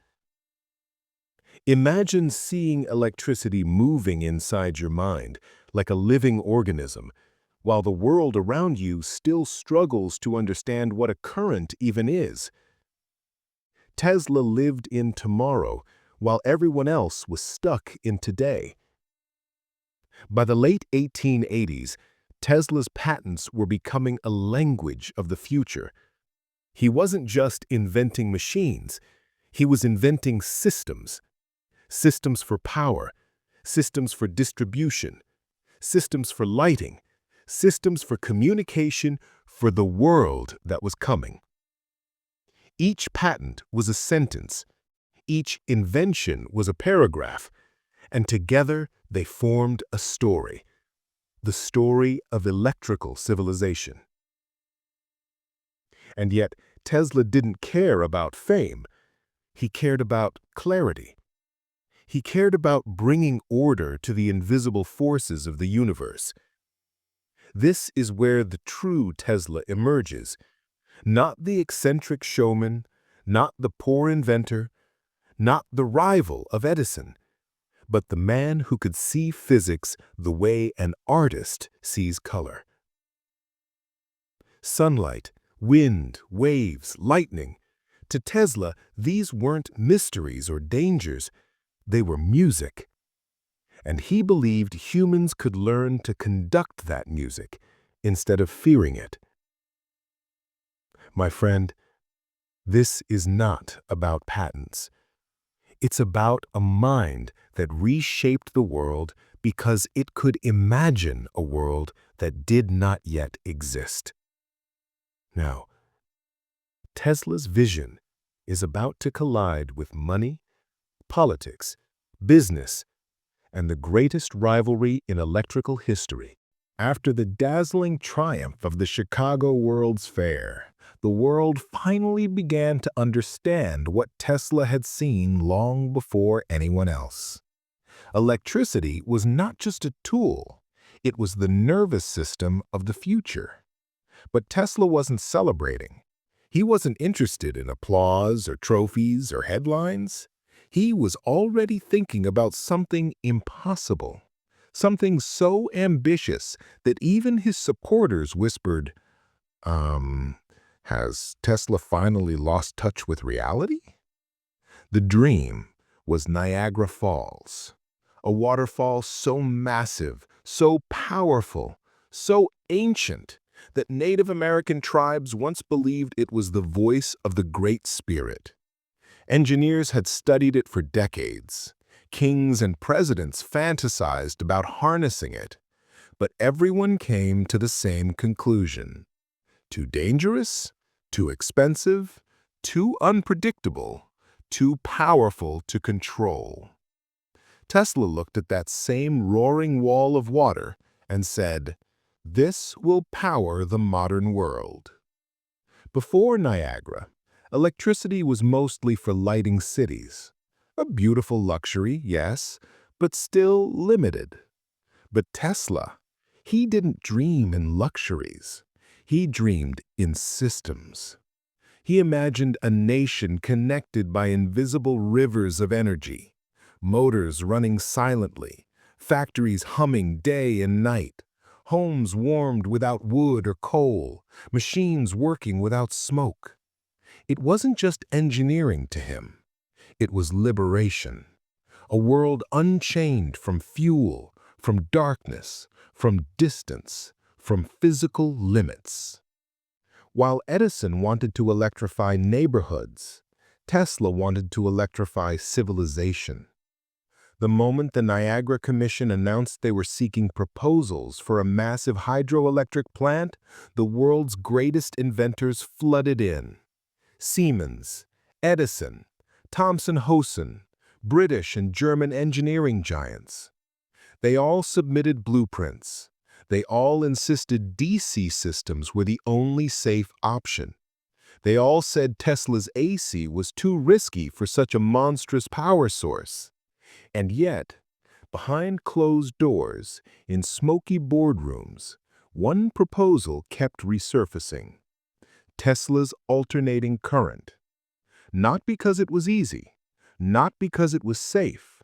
Imagine seeing electricity moving inside your mind like a living organism, while the world around you still struggles to understand what a current even is. Tesla lived in tomorrow, while everyone else was stuck in today. By the late 1880s, Tesla's patents were becoming a language of the future. He wasn't just inventing machines, he was inventing systems. Systems for power, systems for distribution, systems for lighting, systems for communication for the world that was coming. Each patent was a sentence, each invention was a paragraph, and together they formed a story, the story of electrical civilization. And yet, Tesla didn't care about fame. He cared about clarity. He cared about bringing order to the invisible forces of the universe. This is where the true Tesla emerges. Not the eccentric showman, not the poor inventor, not the rival of Edison, but the man who could see physics the way an artist sees color. Sunlight, wind, waves, lightning. To Tesla, these weren't mysteries or dangers. They were music. And he believed humans could learn to conduct that music instead of fearing it. My friend, this is not about patents. It's about a mind that reshaped the world because it could imagine a world that did not yet exist. Now, Tesla's vision is about to collide with money, politics, business, and the greatest rivalry in electrical history. After the dazzling triumph of the Chicago World's Fair, the world finally began to understand what Tesla had seen long before anyone else. Electricity was not just a tool, it was the nervous system of the future. But Tesla wasn't celebrating. He wasn't interested in applause or trophies or headlines. He was already thinking about something impossible, something so ambitious that even his supporters whispered, has Tesla finally lost touch with reality? The dream was Niagara Falls, a waterfall so massive, so powerful, so ancient that Native American tribes once believed it was the voice of the Great Spirit. Engineers had studied it for decades. Kings and presidents fantasized about harnessing it. But everyone came to the same conclusion. Too dangerous, too expensive, too unpredictable, too powerful to control. Tesla looked at that same roaring wall of water and said, "This will power the modern world." Before Niagara, electricity was mostly for lighting cities. A beautiful luxury, yes, but still limited. But Tesla, he didn't dream in luxuries. He dreamed in systems. He imagined a nation connected by invisible rivers of energy, motors running silently, factories humming day and night, homes warmed without wood or coal, machines working without smoke. It wasn't just engineering to him. It was liberation. A world unchained from fuel, from darkness, from distance, from physical limits. While Edison wanted to electrify neighborhoods, Tesla wanted to electrify civilization. The moment the Niagara Commission announced they were seeking proposals for a massive hydroelectric plant, the world's greatest inventors flooded in. Siemens, Edison, Thomson-Hoesen, British and German engineering giants. They all submitted blueprints. They all insisted DC systems were the only safe option. They all said Tesla's AC was too risky for such a monstrous power source. And yet, behind closed doors, in smoky boardrooms, one proposal kept resurfacing: Tesla's alternating current. Not because it was easy, not because it was safe,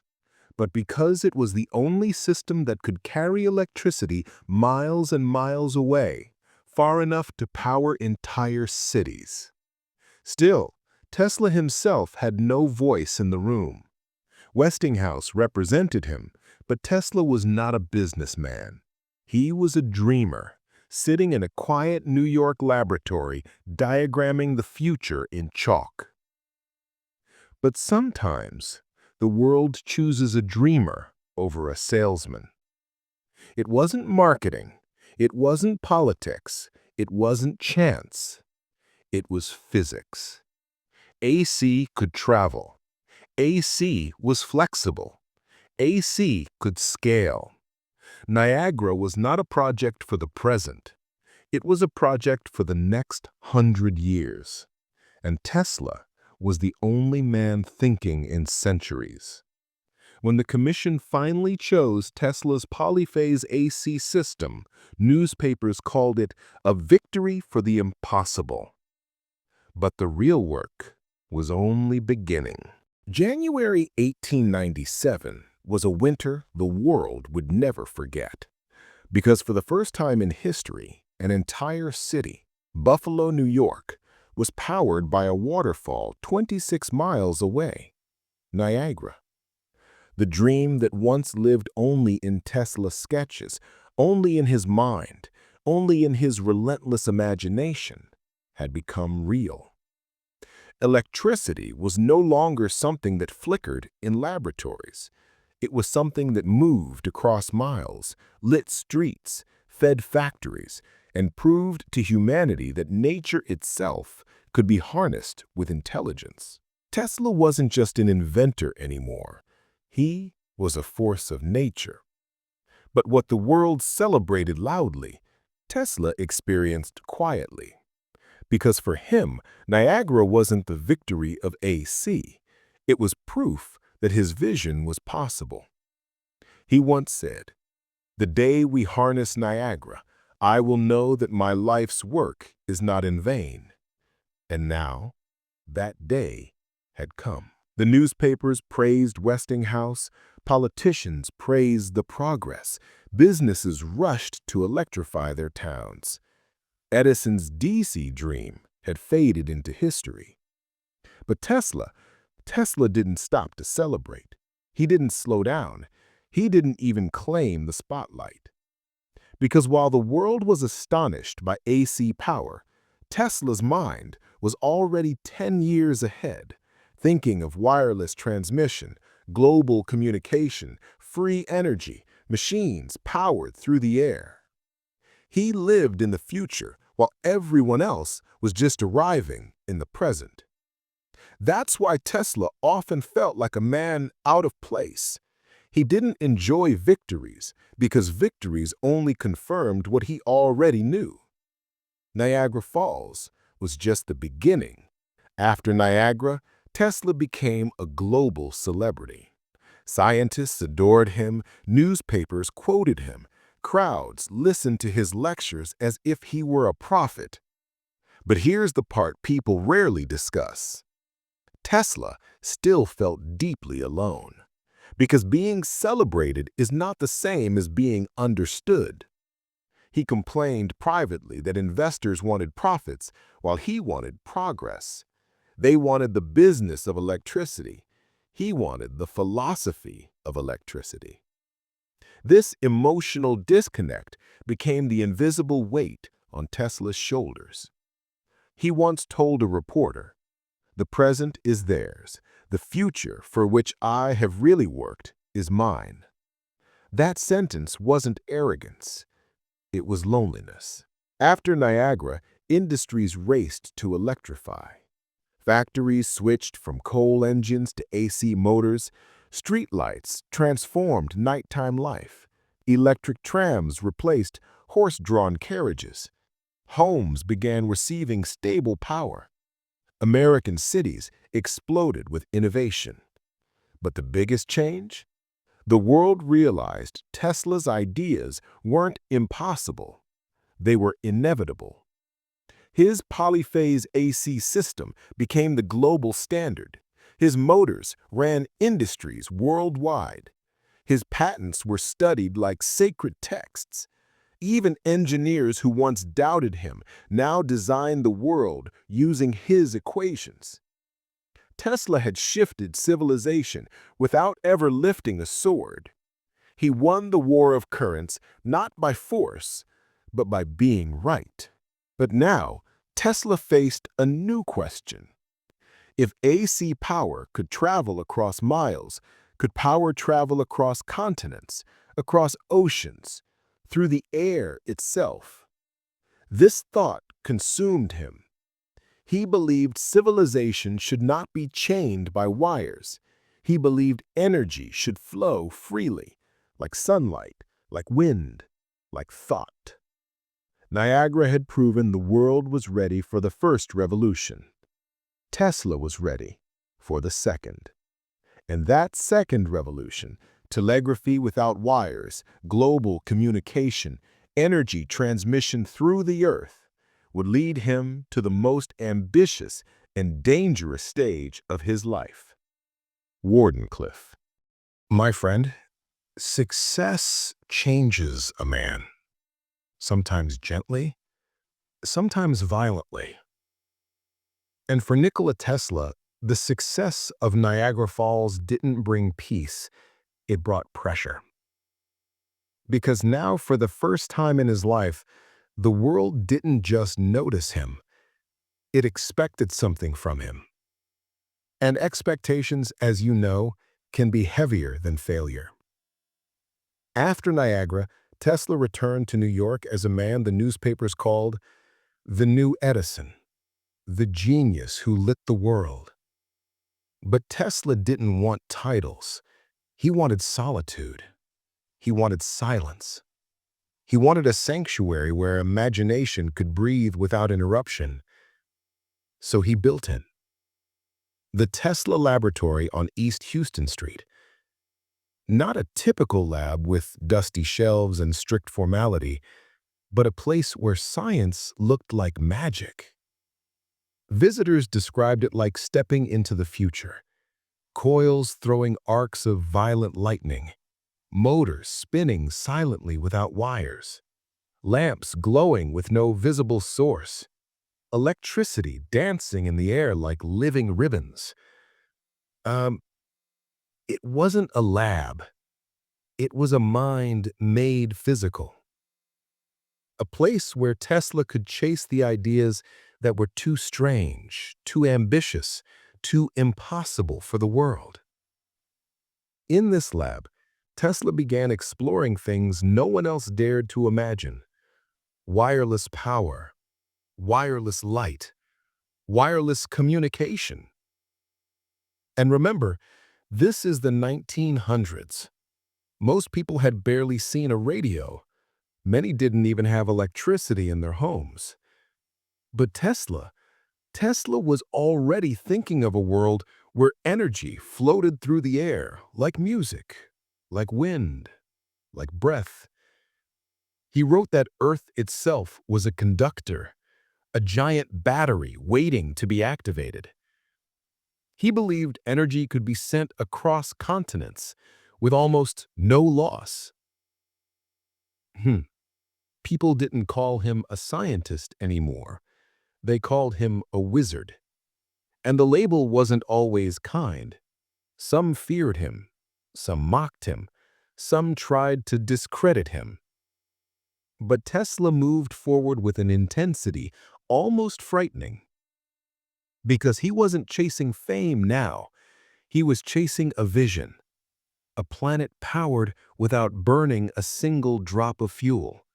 but because it was the only system that could carry electricity miles and miles away, far enough to power entire cities. Still, Tesla himself had no voice in the room. Westinghouse represented him, but Tesla was not a businessman. He was a dreamer, sitting in a quiet New York laboratory, diagramming the future in chalk. But sometimes, the world chooses a dreamer over a salesman. It wasn't marketing, it wasn't politics, it wasn't chance. It was physics. AC could travel. AC was flexible. AC could scale. Niagara was not a project for the present. It was a project for the next 100 years. And Tesla was the only man thinking in centuries. When the commission finally chose Tesla's polyphase AC system, newspapers called it a victory for the impossible. But the real work was only beginning. January 1897 was a winter the world would never forget, because for the first time in history, an entire city, Buffalo, New York, was powered by a waterfall 26 miles away, Niagara. The dream that once lived only in Tesla's sketches, only in his mind, only in his relentless imagination, had become real. Electricity was no longer something that flickered in laboratories. It was something that moved across miles, lit streets, fed factories, and proved to humanity that nature itself could be harnessed with intelligence. Tesla wasn't just an inventor anymore. He was a force of nature. But what the world celebrated loudly, Tesla experienced quietly. Because for him, Niagara wasn't the victory of AC. It was proof that his vision was possible. He once said, "The day we harness Niagara, I will know that my life's work is not in vain." And now, that day had come. The newspapers praised Westinghouse, politicians praised the progress, businesses rushed to electrify their towns. Edison's DC dream had faded into history. But Tesla didn't stop to celebrate. He didn't slow down. He didn't even claim the spotlight. Because while the world was astonished by AC power, Tesla's mind was already 10 years ahead, thinking of wireless transmission, global communication, free energy, machines powered through the air. He lived in the future while everyone else was just arriving in the present. That's why Tesla often felt like a man out of place. He didn't enjoy victories because victories only confirmed what he already knew. Niagara Falls was just the beginning. After Niagara, Tesla became a global celebrity. Scientists adored him, newspapers quoted him, crowds listened to his lectures as if he were a prophet. But here's the part people rarely discuss. Tesla still felt deeply alone, because being celebrated is not the same as being understood. He complained privately that investors wanted profits while he wanted progress. They wanted the business of electricity. He wanted the philosophy of electricity. This emotional disconnect became the invisible weight on Tesla's shoulders. He once told a reporter, "The present is theirs. The future for which I have really worked is mine." That sentence wasn't arrogance. It was loneliness. After Niagara, industries raced to electrify. Factories switched from coal engines to AC motors. Streetlights transformed nighttime life. Electric trams replaced horse-drawn carriages. Homes began receiving stable power. American cities exploded with innovation. But the biggest change? The world realized Tesla's ideas weren't impossible. They were inevitable. His polyphase AC system became the global standard. His motors ran industries worldwide. His patents were studied like sacred texts. Even engineers who once doubted him now designed the world using his equations. Tesla had shifted civilization without ever lifting a sword. He won the war of currents not by force, but by being right. But now, Tesla faced a new question. If AC power could travel across miles, could power travel across continents, across oceans, through the air itself? This thought consumed him. He believed civilization should not be chained by wires. He believed energy should flow freely, like sunlight, like wind, like thought. Niagara had proven the world was ready for the first revolution. Tesla was ready for the second. And that second revolution, telegraphy without wires, global communication, energy transmission through the earth, would lead him to the most ambitious and dangerous stage of his life. Wardenclyffe. My friend, success changes a man. Sometimes gently, sometimes violently. And for Nikola Tesla, the success of Niagara Falls didn't bring peace, it brought pressure. Because now, for the first time in his life, the world didn't just notice him, it expected something from him. And expectations, as you know, can be heavier than failure. After Niagara, Tesla returned to New York as a man the newspapers called the new Edison, the genius who lit the world. But Tesla didn't want titles. He wanted solitude. He wanted silence. He wanted a sanctuary where imagination could breathe without interruption. So he built it. The Tesla Laboratory on East Houston Street. Not a typical lab with dusty shelves and strict formality, but a place where science looked like magic. Visitors described it like stepping into the future. Coils throwing arcs of violent lightning, motors spinning silently without wires, lamps glowing with no visible source, electricity dancing in the air like living ribbons. It wasn't a lab. It was a mind made physical. A place where Tesla could chase the ideas that were too strange, too ambitious, too impossible for the world. In this lab, Tesla began exploring things no one else dared to imagine. Wireless power, wireless light, wireless communication. And remember, this is the 1900s. Most people had barely seen a radio. Many didn't even have electricity in their homes. But Tesla was already thinking of a world where energy floated through the air like music, like wind, like breath. He wrote that Earth itself was a conductor, a giant battery waiting to be activated. He believed energy could be sent across continents with almost no loss. People didn't call him a scientist anymore. They called him a wizard. And the label wasn't always kind. Some feared him, some mocked him, some tried to discredit him. But Tesla moved forward with an intensity almost frightening. Because he wasn't chasing fame now, he was chasing a vision, a planet powered without burning a single drop of fuel.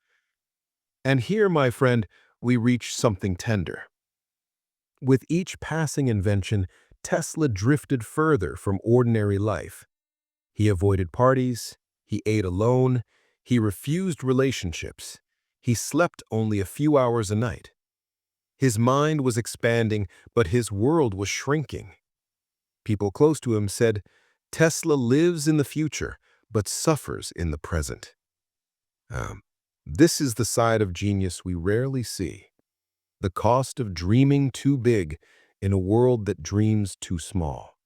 And here, my friend, we reach something tender. With each passing invention, Tesla drifted further from ordinary life. He avoided parties, he ate alone, he refused relationships, he slept only a few hours a night. His mind was expanding, but his world was shrinking. People close to him said, "Tesla lives in the future, but suffers in the present." This is the side of genius we rarely see. The cost of dreaming too big in a world that dreams too small.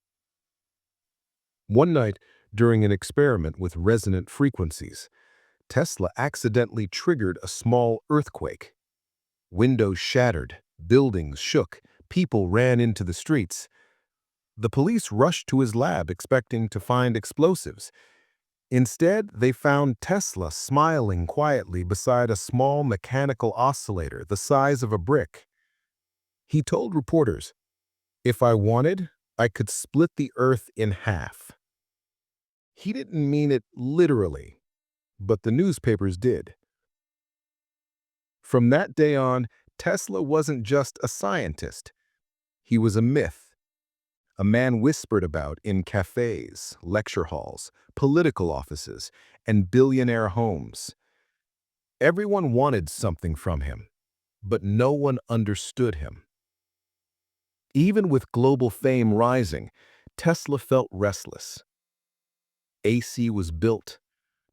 One night, during an experiment with resonant frequencies, Tesla accidentally triggered a small earthquake. Windows shattered, buildings shook, people ran into the streets. The police rushed to his lab expecting to find explosives. Instead, they found Tesla smiling quietly beside a small mechanical oscillator the size of a brick. He told reporters, "If I wanted, I could split the Earth in half." He didn't mean it literally, but the newspapers did. From that day on, Tesla wasn't just a scientist. He was a myth. A man whispered about in cafes, lecture halls, political offices, and billionaire homes. Everyone wanted something from him, but no one understood him. Even with global fame rising, Tesla felt restless. AC was built,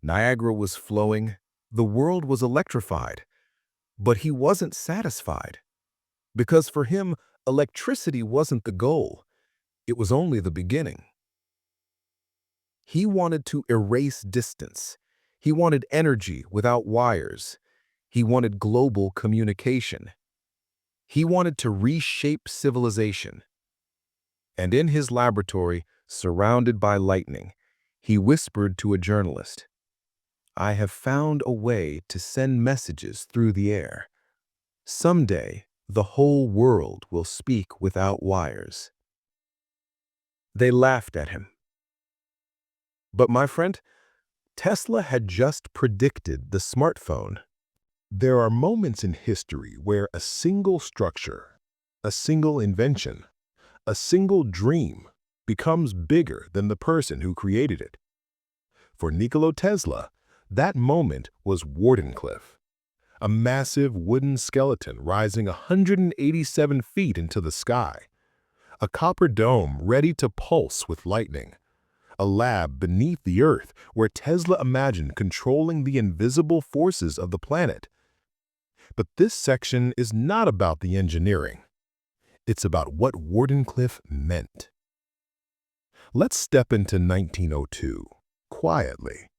Niagara was flowing, the world was electrified, but he wasn't satisfied. Because for him, electricity wasn't the goal. It was only the beginning. He wanted to erase distance. He wanted energy without wires. He wanted global communication. He wanted to reshape civilization. And in his laboratory, surrounded by lightning, he whispered to a journalist, "I have found a way to send messages through the air. Someday, the whole world will speak without wires." They laughed at him. But my friend, Tesla had just predicted the smartphone. There are moments in history where a single structure, a single invention, a single dream becomes bigger than the person who created it. For Nikola Tesla, that moment was Wardenclyffe, a massive wooden skeleton rising 187 feet into the sky, a copper dome ready to pulse with lightning, a lab beneath the Earth where Tesla imagined controlling the invisible forces of the planet. But this section is not about the engineering. It's about what Wardenclyffe meant. Let's step into 1902, quietly,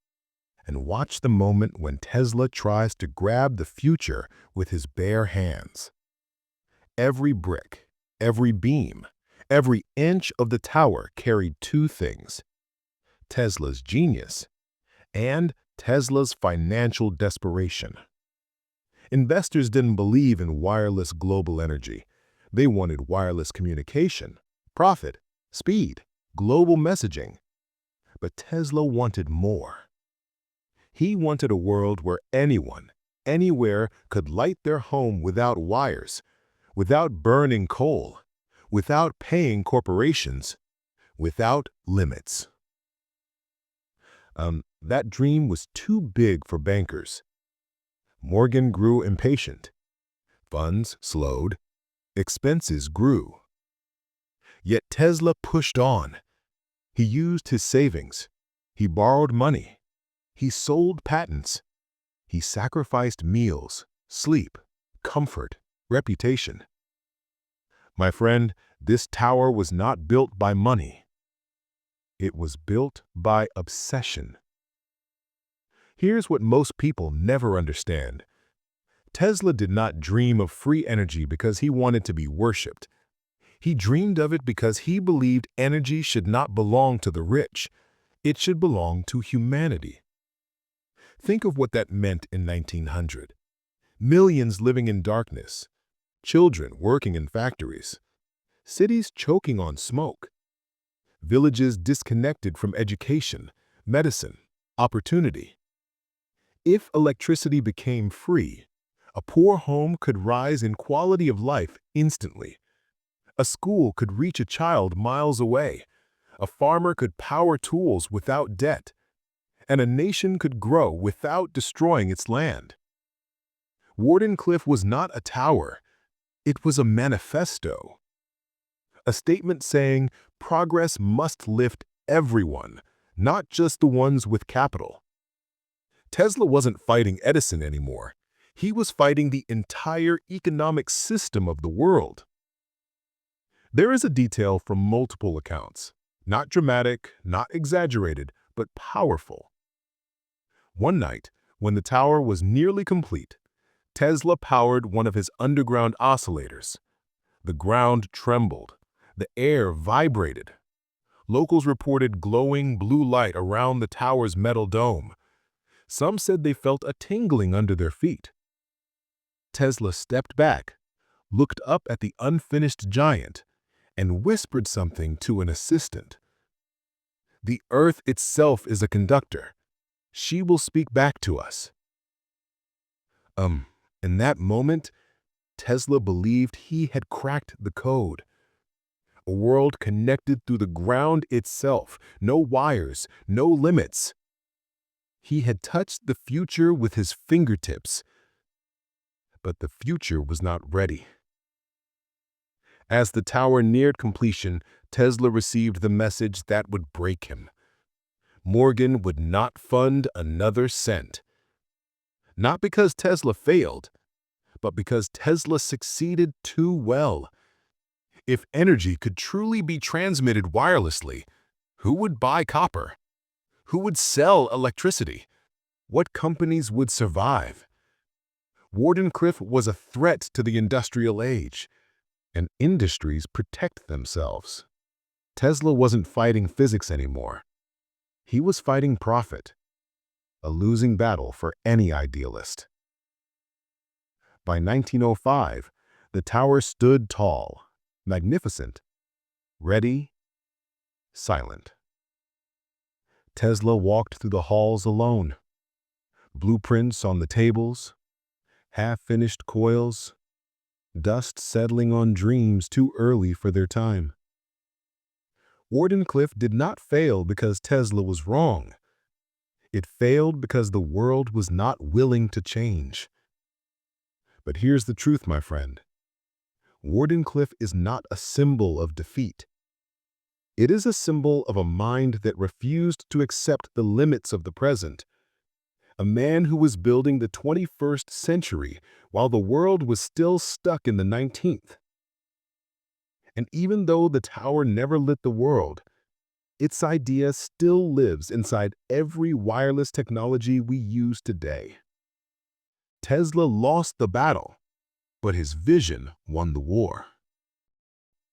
and watch the moment when Tesla tries to grab the future with his bare hands. Every brick, every beam, every inch of the tower carried two things: Tesla's genius and Tesla's financial desperation. Investors didn't believe in wireless global energy. They wanted wireless communication, profit, speed, global messaging. But Tesla wanted more. He wanted a world where anyone, anywhere could light their home without wires, without burning coal, without paying corporations, without limits. That dream was too big for bankers. Morgan grew impatient. Funds slowed. Expenses grew. Yet Tesla pushed on. He used his savings. He borrowed money. He sold patents. He sacrificed meals, sleep, comfort, reputation. My friend, this tower was not built by money. It was built by obsession. Here's what most people never understand. Tesla did not dream of free energy because he wanted to be worshipped. He dreamed of it because he believed energy should not belong to the rich. It should belong to humanity. Think of what that meant in 1900. Millions living in darkness, children working in factories, cities choking on smoke, villages disconnected from education, medicine, opportunity. If electricity became free, a poor home could rise in quality of life instantly. A school could reach a child miles away. A farmer could power tools without debt. And a nation could grow without destroying its land. Wardenclyffe was not a tower. It was a manifesto. A statement saying progress must lift everyone, not just the ones with capital. Tesla wasn't fighting Edison anymore. He was fighting the entire economic system of the world. There is a detail from multiple accounts, not dramatic, not exaggerated, but powerful. One night, when the tower was nearly complete, Tesla powered one of his underground oscillators. The ground trembled. The air vibrated. Locals reported glowing blue light around the tower's metal dome. Some said they felt a tingling under their feet. Tesla stepped back, looked up at the unfinished giant, and whispered something to an assistant. "The earth itself is a conductor. She will speak back to us." In that moment, Tesla believed he had cracked the code. A world connected through the ground itself, no wires, no limits. He had touched the future with his fingertips, but the future was not ready. As the tower neared completion, Tesla received the message that would break him. Morgan would not fund another cent. Not because Tesla failed, but because Tesla succeeded too well. If energy could truly be transmitted wirelessly, who would buy copper? Who would sell electricity? What companies would survive? Wardenclyffe was a threat to the industrial age, and industries protect themselves. Tesla wasn't fighting physics anymore. He was fighting profit, a losing battle for any idealist. By 1905, the tower stood tall, magnificent, ready, silent. Tesla walked through the halls alone. Blueprints on the tables, half-finished coils, dust settling on dreams too early for their time. Wardenclyffe did not fail because Tesla was wrong. It failed because the world was not willing to change. But here's the truth, my friend. Wardenclyffe is not a symbol of defeat. It is a symbol of a mind that refused to accept the limits of the present. A man who was building the 21st century while the world was still stuck in the 19th. And even though the tower never lit the world, its idea still lives inside every wireless technology we use today. Tesla lost the battle, but his vision won the war.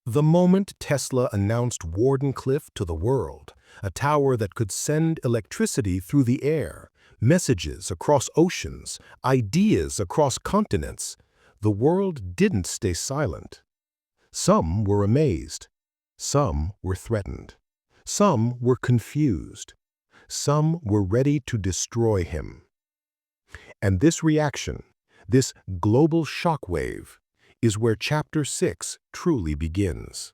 The moment Tesla announced Wardenclyffe to the world, a tower that could send electricity through the air, messages across oceans, ideas across continents, the world didn't stay silent. Some were amazed. Some were threatened. Some were confused. Some were ready to destroy him. And this reaction, this global shockwave, is where Chapter 6 truly begins.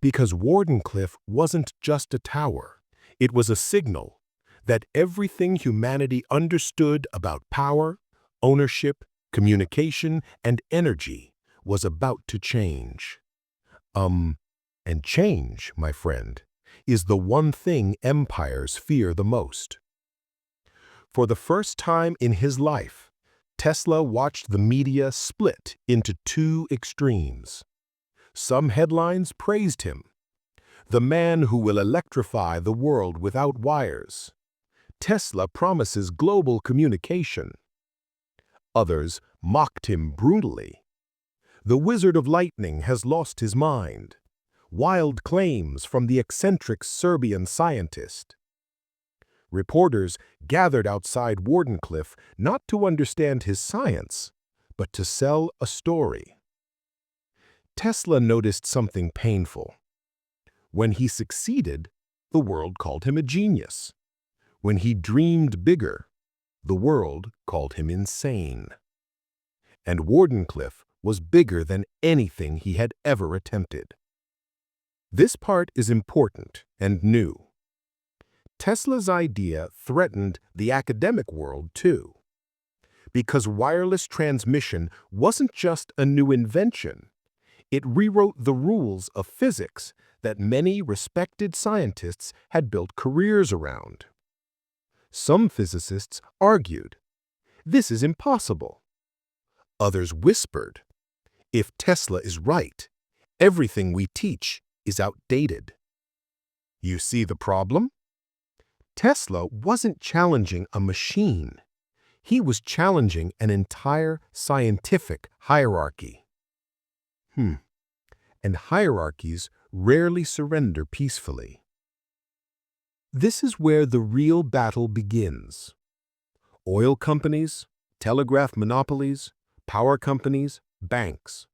Because Wardenclyffe wasn't just a tower, it was a signal that everything humanity understood about power, ownership, communication, and energy was about to change. And change, my friend, is the one thing empires fear the most. For the first time in his life, Tesla watched the media split into two extremes. Some headlines praised him, the man who will electrify the world without wires. Tesla promises global communication. Others mocked him brutally. The Wizard of Lightning has lost his mind. Wild claims from the eccentric Serbian scientist. Reporters gathered outside Wardenclyffe not to understand his science, but to sell a story. Tesla noticed something painful. When he succeeded, the world called him a genius. When he dreamed bigger, the world called him insane. And Wardenclyffe was bigger than anything he had ever attempted. This part is important and new. Tesla's idea threatened the academic world too, because wireless transmission wasn't just a new invention. It rewrote the rules of physics that many respected scientists had built careers around. Some physicists argued, "This is impossible." Others whispered, "If Tesla is right, everything we teach is outdated." You see the problem? Tesla wasn't challenging a machine. He was challenging an entire scientific hierarchy. And hierarchies rarely surrender peacefully. This is where the real battle begins. Oil companies, telegraph monopolies, power companies, banks,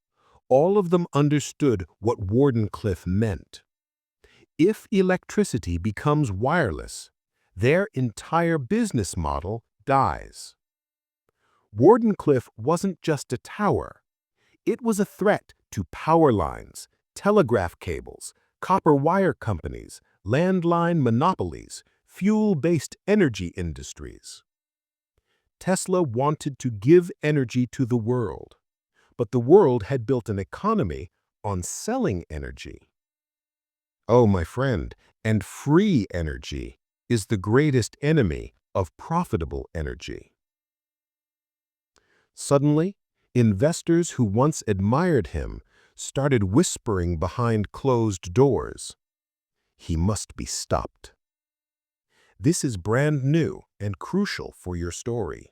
all of them understood what Wardenclyffe meant. If electricity becomes wireless, their entire business model dies. Wardenclyffe wasn't just a tower. It was a threat to power lines, telegraph cables, copper wire companies, landline monopolies, fuel-based energy industries. Tesla wanted to give energy to the world, but the world had built an economy on selling energy. Oh, my friend, and free energy is the greatest enemy of profitable energy. Suddenly, investors who once admired him started whispering behind closed doors. He must be stopped. This is brand new and crucial for your story.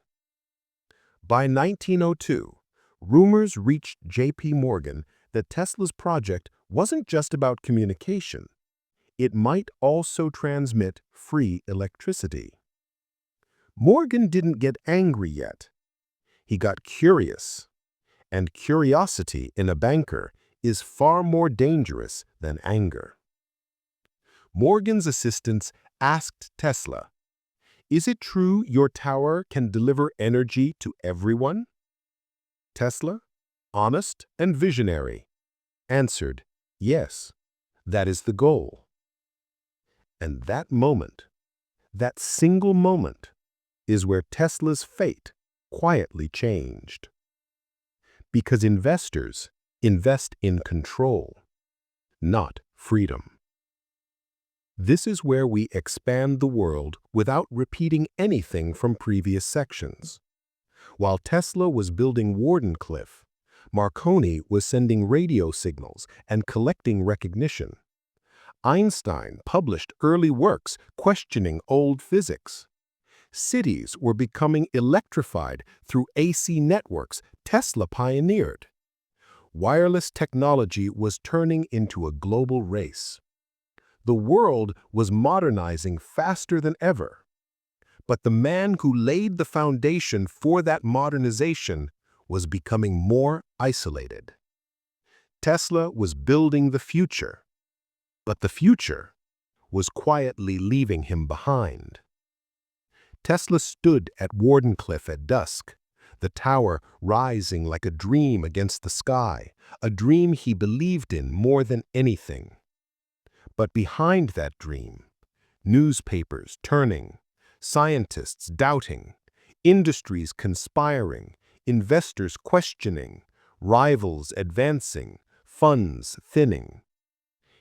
By 1902, rumors reached J.P. Morgan that Tesla's project wasn't just about communication. It might also transmit free electricity. Morgan didn't get angry yet. He got curious. And curiosity in a banker is far more dangerous than anger. Morgan's assistants asked Tesla, "Is it true your tower can deliver energy to everyone?" Tesla, honest and visionary, answered, "Yes, that is the goal." And that moment, that single moment, is where Tesla's fate quietly changed. Because investors invest in control, not freedom. This is where we expand the world without repeating anything from previous sections. While Tesla was building Wardenclyffe, Marconi was sending radio signals and collecting recognition. Einstein published early works questioning old physics. Cities were becoming electrified through AC networks Tesla pioneered. Wireless technology was turning into a global race. The world was modernizing faster than ever. But the man who laid the foundation for that modernization was becoming more isolated. Tesla was building the future, but the future was quietly leaving him behind. Tesla stood at Wardenclyffe at dusk, the tower rising like a dream against the sky, a dream he believed in more than anything. But behind that dream, newspapers turning, scientists doubting, industries conspiring, investors questioning, rivals advancing, funds thinning.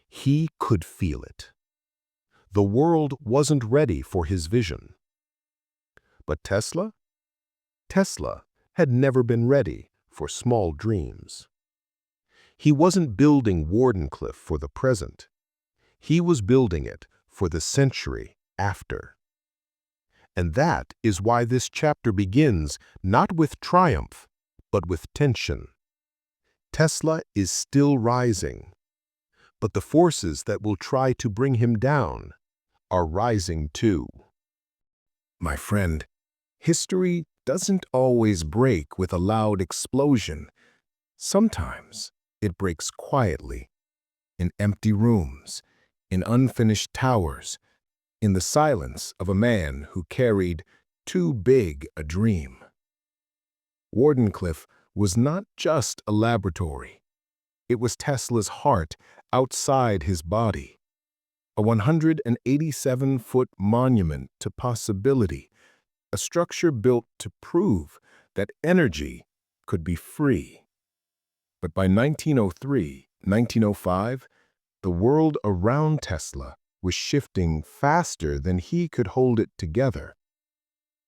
He could feel it. The world wasn't ready for his vision. But Tesla? Tesla had never been ready for small dreams. He wasn't building Wardenclyffe for the present. He was building it for the century after. And that is why this chapter begins not with triumph, but with tension. Tesla is still rising, but the forces that will try to bring him down are rising too. My friend, history doesn't always break with a loud explosion. Sometimes it breaks quietly, in empty rooms, in unfinished towers, in the silence of a man who carried too big a dream. Wardenclyffe was not just a laboratory. It was Tesla's heart outside his body, a 187-foot monument to possibility, a structure built to prove that energy could be free. But by 1903, 1905, the world around Tesla was shifting faster than he could hold it together.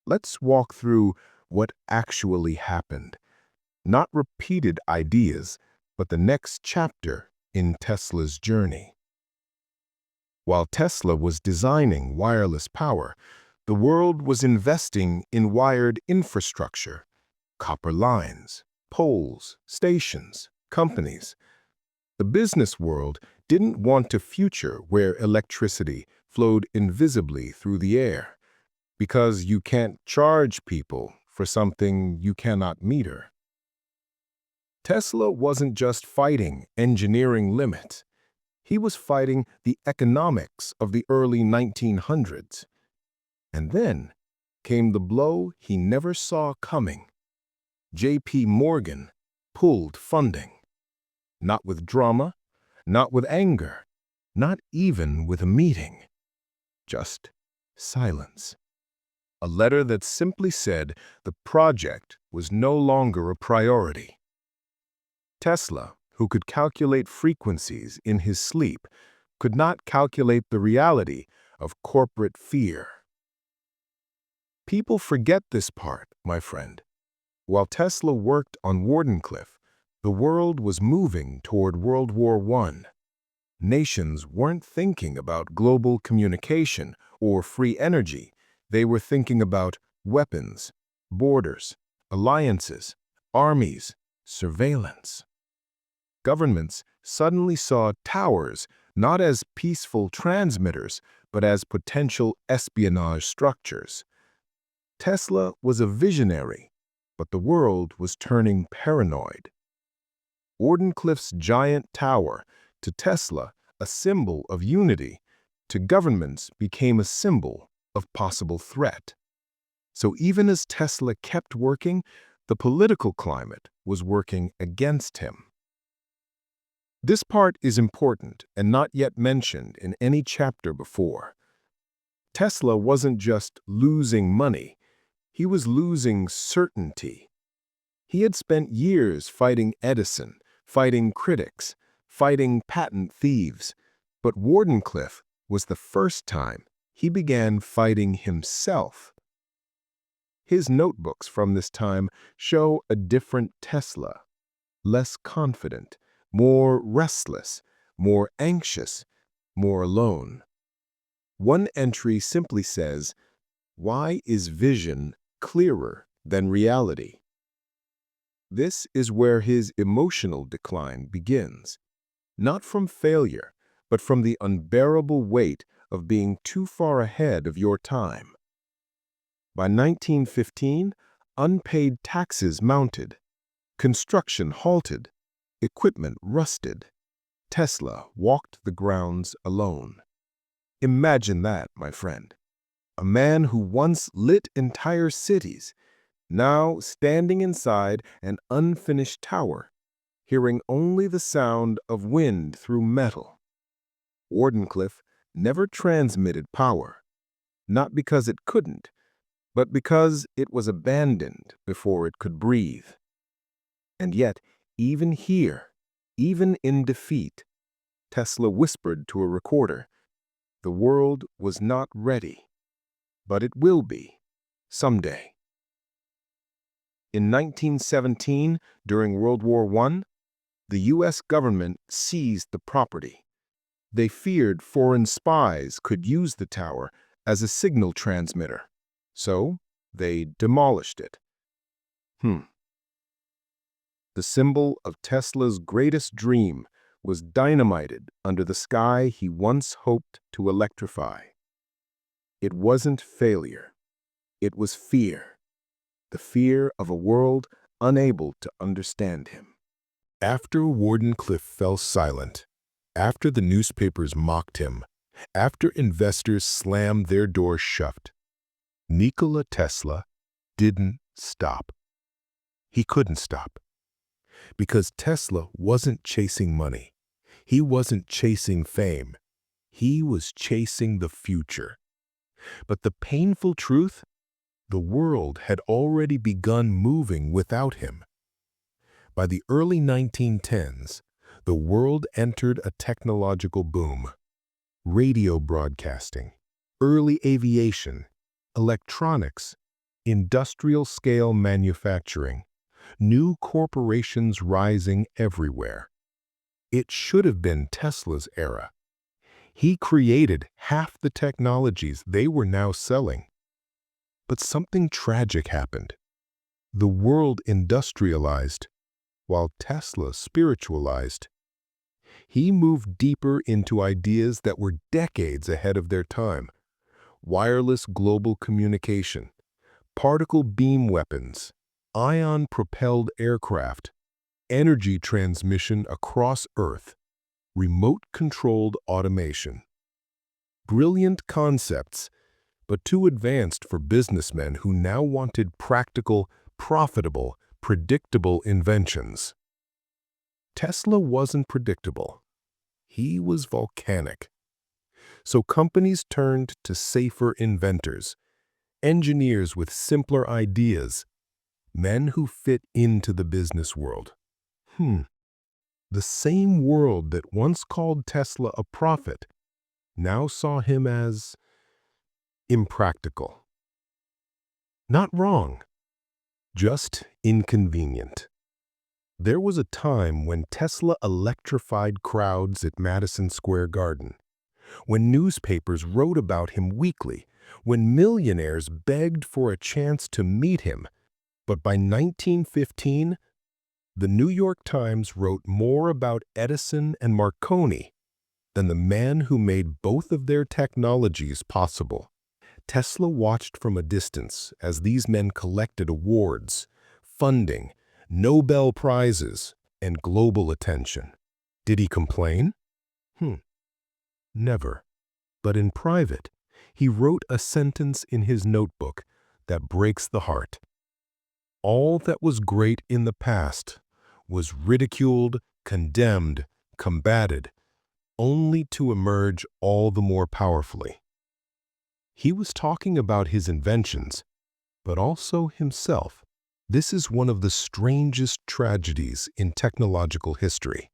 Let's walk through what actually happened. Not repeated ideas, but the next chapter in Tesla's journey. While Tesla was designing wireless power, the world was investing in wired infrastructure, copper lines, poles, stations, companies. The business world didn't want a future where electricity flowed invisibly through the air, because you can't charge people for something you cannot meter. Tesla wasn't just fighting engineering limits. He was fighting the economics of the early 1900s. And then came the blow he never saw coming. J.P. Morgan pulled funding. Not with drama, not with anger, not even with a meeting. Just silence. A letter that simply said the project was no longer a priority. Tesla, who could calculate frequencies in his sleep, could not calculate the reality of corporate fear. People forget this part, my friend. While Tesla worked on Wardenclyffe, the world was moving toward World War I. Nations weren't thinking about global communication or free energy. They were thinking about weapons, borders, alliances, armies, surveillance. Governments suddenly saw towers not as peaceful transmitters, but as potential espionage structures. Tesla was a visionary, but the world was turning paranoid. Wardenclyffe's giant tower, to Tesla, a symbol of unity, to governments became a symbol of possible threat. So even as Tesla kept working, the political climate was working against him. This part is important and not yet mentioned in any chapter before. Tesla wasn't just losing money, he was losing certainty. He had spent years fighting Edison, fighting critics, fighting patent thieves, but Wardenclyffe was the first time he began fighting himself. His notebooks from this time show a different Tesla, less confident, more restless, more anxious, more alone. One entry simply says, "Why is vision clearer than reality?" This is where his emotional decline begins, not from failure, but from the unbearable weight of being too far ahead of your time. By 1915, unpaid taxes mounted, construction halted, equipment rusted. Tesla walked the grounds alone. Imagine that, my friend. A man who once lit entire cities, now standing inside an unfinished tower, hearing only the sound of wind through metal. Wardenclyffe never transmitted power, not because it couldn't, but because it was abandoned before it could breathe. And yet, even here, even in defeat, Tesla whispered to a recorder, "The world was not ready, but it will be, someday." In 1917, during World War I, the U.S. government seized the property. They feared foreign spies could use the tower as a signal transmitter, so they demolished it. The symbol of Tesla's greatest dream was dynamited under the sky he once hoped to electrify. It wasn't failure. It was fear. The fear of a world unable to understand him. After Wardenclyffe fell silent, after the newspapers mocked him, after investors slammed their doors shut, Nikola Tesla didn't stop. He couldn't stop. Because Tesla wasn't chasing money. He wasn't chasing fame. He was chasing the future. But the painful truth, the world had already begun moving without him. By the early 1910s, the world entered a technological boom. Radio broadcasting, early aviation, electronics, industrial-scale manufacturing, new corporations rising everywhere. It should have been Tesla's era. He created half the technologies they were now selling. But something tragic happened. The world industrialized, while Tesla spiritualized. He moved deeper into ideas that were decades ahead of their time. Wireless global communication, particle beam weapons, ion-propelled aircraft, energy transmission across Earth, remote-controlled automation. Brilliant concepts, but too advanced for businessmen who now wanted practical, profitable, predictable inventions. Tesla wasn't predictable. He was volcanic. So companies turned to safer inventors, engineers with simpler ideas, men who fit into the business world. The same world that once called Tesla a prophet now saw him as impractical. Not wrong, just inconvenient. There was a time when Tesla electrified crowds at Madison Square Garden, when newspapers wrote about him weekly, when millionaires begged for a chance to meet him. But by 1915, the New York Times wrote more about Edison and Marconi than the man who made both of their technologies possible. Tesla watched from a distance as these men collected awards, funding, Nobel Prizes, and global attention. Did he complain? Never. But in private, he wrote a sentence in his notebook that breaks the heart. All that was great in the past was ridiculed, condemned, combated, only to emerge all the more powerfully. He was talking about his inventions, but also himself. This is one of the strangest tragedies in technological history.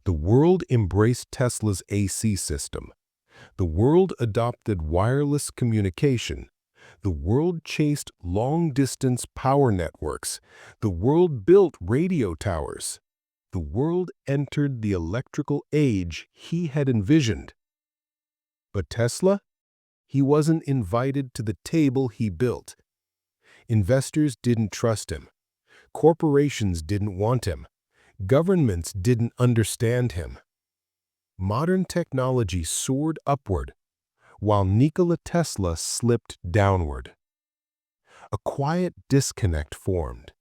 The world embraced Tesla's AC system. The world adopted wireless communication. The world chased long-distance power networks. The world built radio towers. The world entered the electrical age he had envisioned. But Tesla? He wasn't invited to the table he built. Investors didn't trust him. Corporations didn't want him. Governments didn't understand him. Modern technology soared upward, while Nikola Tesla slipped downward. A quiet disconnect formed.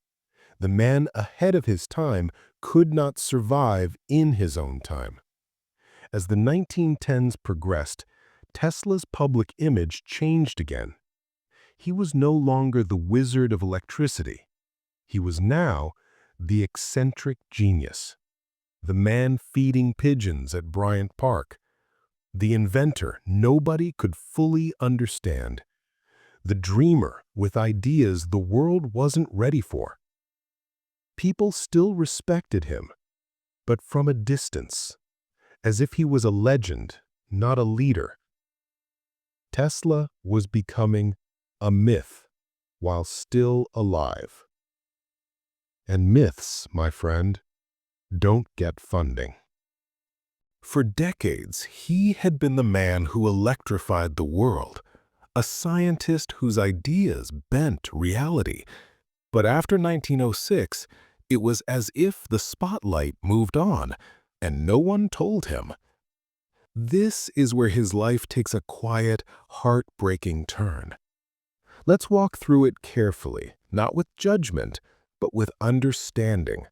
The man ahead of his time could not survive in his own time. As the 1910s progressed, Tesla's public image changed again. He was no longer the wizard of electricity. He was now the eccentric genius, the man feeding pigeons at Bryant Park, the inventor nobody could fully understand, the dreamer with ideas the world wasn't ready for. People still respected him, but from a distance. as if he was a legend, not a leader. Tesla was becoming a myth while still alive. And myths, my friend, don't get funding. For decades, he had been the man who electrified the world, a scientist whose ideas bent reality. But after 1906, it was as if the spotlight moved on, and no one told him. This is where his life takes a quiet, heartbreaking turn. Let's walk through it carefully, not with judgment, but with understanding.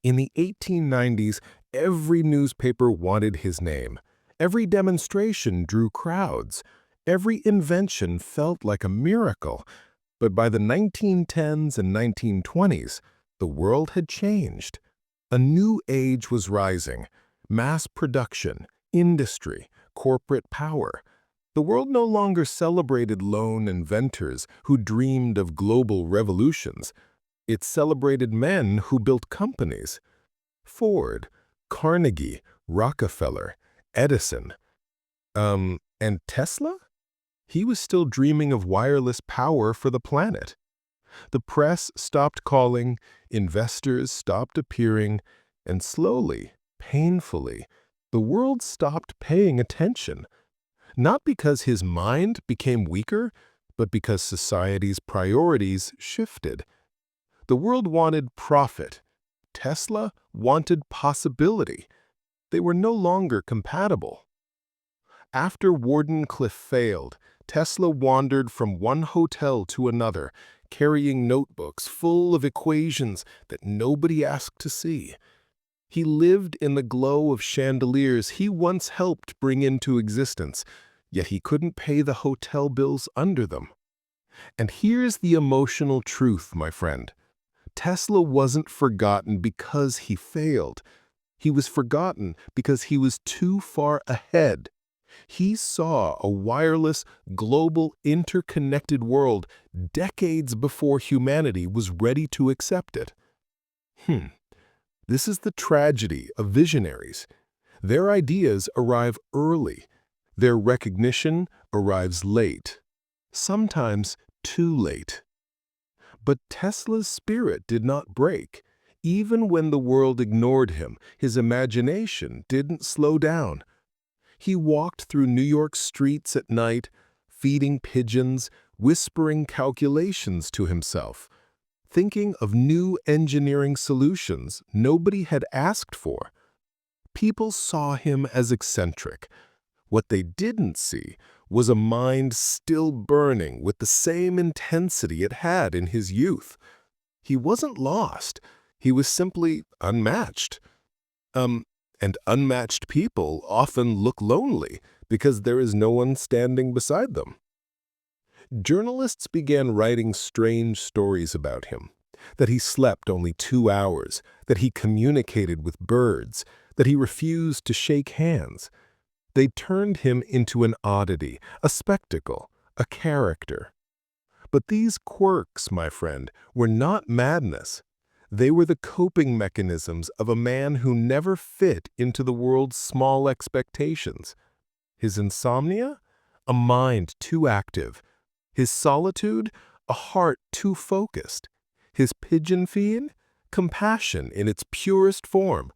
In the 1890s, every newspaper wanted his name. Every demonstration drew crowds. Every invention felt like a miracle. But by the 1910s and 1920s, the world had changed. A new age was rising. Mass production, industry, corporate power. The world no longer celebrated lone inventors who dreamed of global revolutions. It celebrated men who built companies. Ford, Carnegie, Rockefeller, Edison. And Tesla? He was still dreaming of wireless power for the planet. The press stopped calling, investors stopped appearing, and slowly, painfully, the world stopped paying attention. Not because his mind became weaker, but because society's priorities shifted. The world wanted profit. Tesla wanted possibility. They were no longer compatible. After Wardenclyffe failed, Tesla wandered from one hotel to another, carrying notebooks full of equations that nobody asked to see. He lived in the glow of chandeliers he once helped bring into existence, yet he couldn't pay the hotel bills under them. And here's the emotional truth, my friend. Tesla wasn't forgotten because he failed. He was forgotten because he was too far ahead. He saw a wireless, global, interconnected world decades before humanity was ready to accept it. This is the tragedy of visionaries. Their ideas arrive early. Their recognition arrives late, sometimes too late. But Tesla's spirit did not break. Even when the world ignored him, his imagination didn't slow down. He walked through New York streets at night, feeding pigeons, whispering calculations to himself, thinking of new engineering solutions nobody had asked for. People saw him as eccentric. What they didn't see was a mind still burning with the same intensity it had in his youth. He wasn't lost. He was simply unmatched. And unmatched people often look lonely because there is no one standing beside them. Journalists began writing strange stories about him, that he slept only 2 hours, that he communicated with birds, that he refused to shake hands. They turned him into an oddity, a spectacle, a character. But these quirks, my friend, were not madness. They were the coping mechanisms of a man who never fit into the world's small expectations. His insomnia? A mind too active. His solitude? A heart too focused. His pigeon feeding? Compassion in its purest form.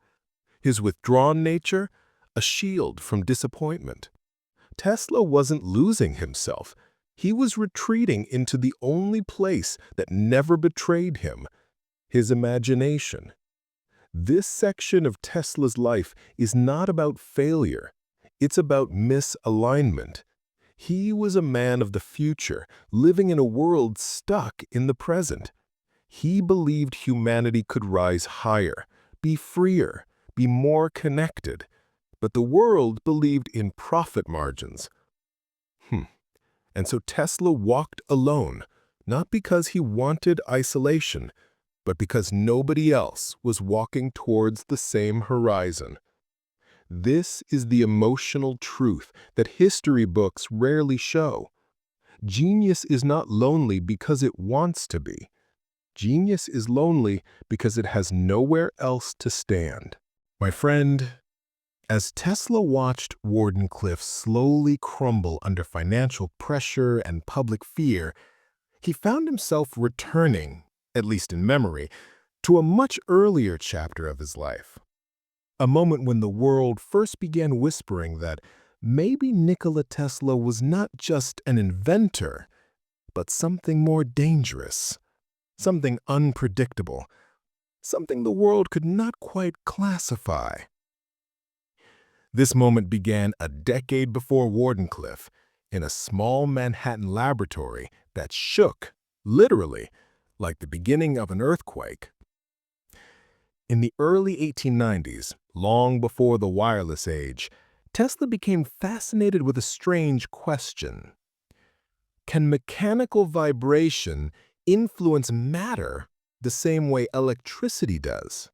His withdrawn nature? A shield from disappointment. Tesla wasn't losing himself. He was retreating into the only place that never betrayed him, his imagination. This section of Tesla's life is not about failure. It's about misalignment. He was a man of the future, living in a world stuck in the present. He believed humanity could rise higher, be freer, be more connected. But the world believed in profit margins. And so Tesla walked alone, not because he wanted isolation, but because nobody else was walking towards the same horizon. This is the emotional truth that history books rarely show. Genius is not lonely because it wants to be. Genius is lonely because it has nowhere else to stand. My friend, As Tesla watched Wardenclyffe slowly crumble under financial pressure and public fear, he found himself returning, at least in memory, to a much earlier chapter of his life. A moment when the world first began whispering that maybe Nikola Tesla was not just an inventor, but something more dangerous, something unpredictable, something the world could not quite classify. This moment began a decade before Wardenclyffe, in a small Manhattan laboratory that shook, literally, like the beginning of an earthquake. In the early 1890s, long before the wireless age, Tesla became fascinated with a strange question. Can mechanical vibration influence matter the same way electricity does?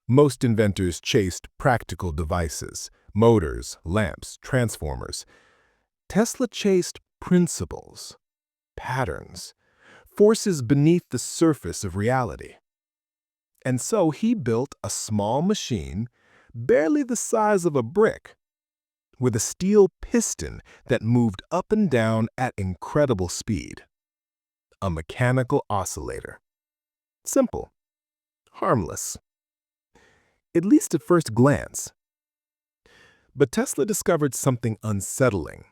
Most inventors chased practical devices, motors, lamps, transformers. Tesla chased principles, patterns, forces beneath the surface of reality. And so he built a small machine, barely the size of a brick, with a steel piston that moved up and down at incredible speed. A mechanical oscillator. Simple, harmless, at least at first glance. But Tesla discovered something unsettling.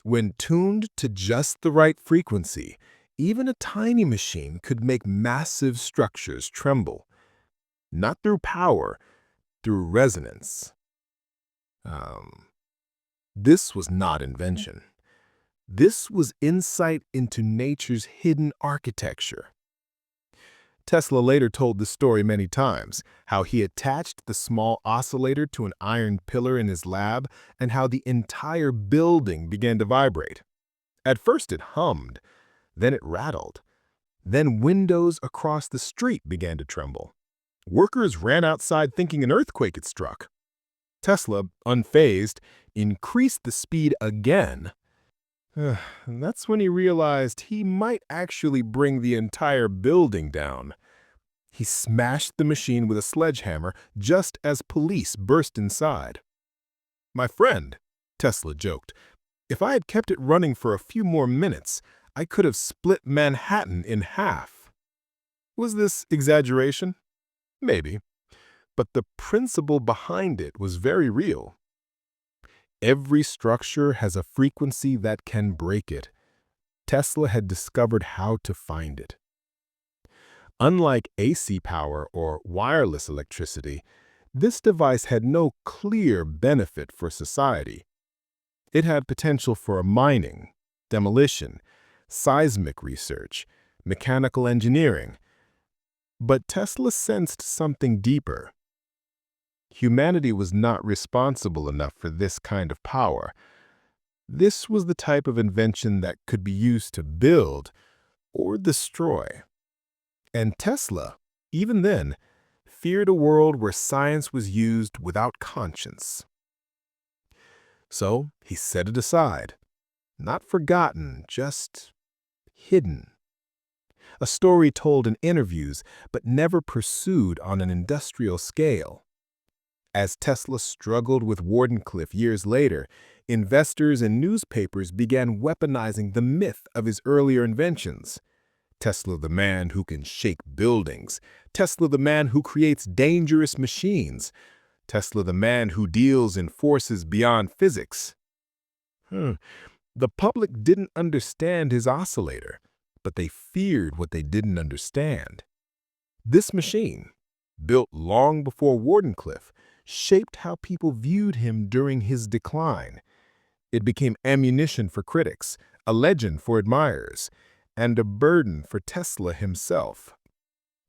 When tuned to just the right frequency, even a tiny machine could make massive structures tremble. Not through power, through resonance. This was not invention. This was insight into nature's hidden architecture. Tesla later told the story many times, how he attached the small oscillator to an iron pillar in his lab and how the entire building began to vibrate. At first it hummed, then it rattled. Then windows across the street began to tremble. Workers ran outside thinking an earthquake had struck. Tesla, unfazed, increased the speed again. And that's when he realized he might actually bring the entire building down. He smashed the machine with a sledgehammer just as police burst inside. "My friend," Tesla joked, "if I had kept it running for a few more minutes, I could have split Manhattan in half." Was this exaggeration? Maybe. But the principle behind it was very real. Every structure has a frequency that can break it. Tesla had discovered how to find it. Unlike AC power or wireless electricity, this device had no clear benefit for society. It had potential for mining, demolition, seismic research, mechanical engineering. But Tesla sensed something deeper. Humanity was not responsible enough for this kind of power. This was the type of invention that could be used to build or destroy. And Tesla, even then, feared a world where science was used without conscience. So he set it aside, not forgotten, just hidden. A story told in interviews, but never pursued on an industrial scale. As Tesla struggled with Wardenclyffe years later, investors and newspapers began weaponizing the myth of his earlier inventions. Tesla the man who can shake buildings. Tesla the man who creates dangerous machines. Tesla the man who deals in forces beyond physics. The public didn't understand his oscillator, but they feared what they didn't understand. This machine, built long before Wardenclyffe, shaped how people viewed him during his decline. It became ammunition for critics, a legend for admirers, and a burden for Tesla himself.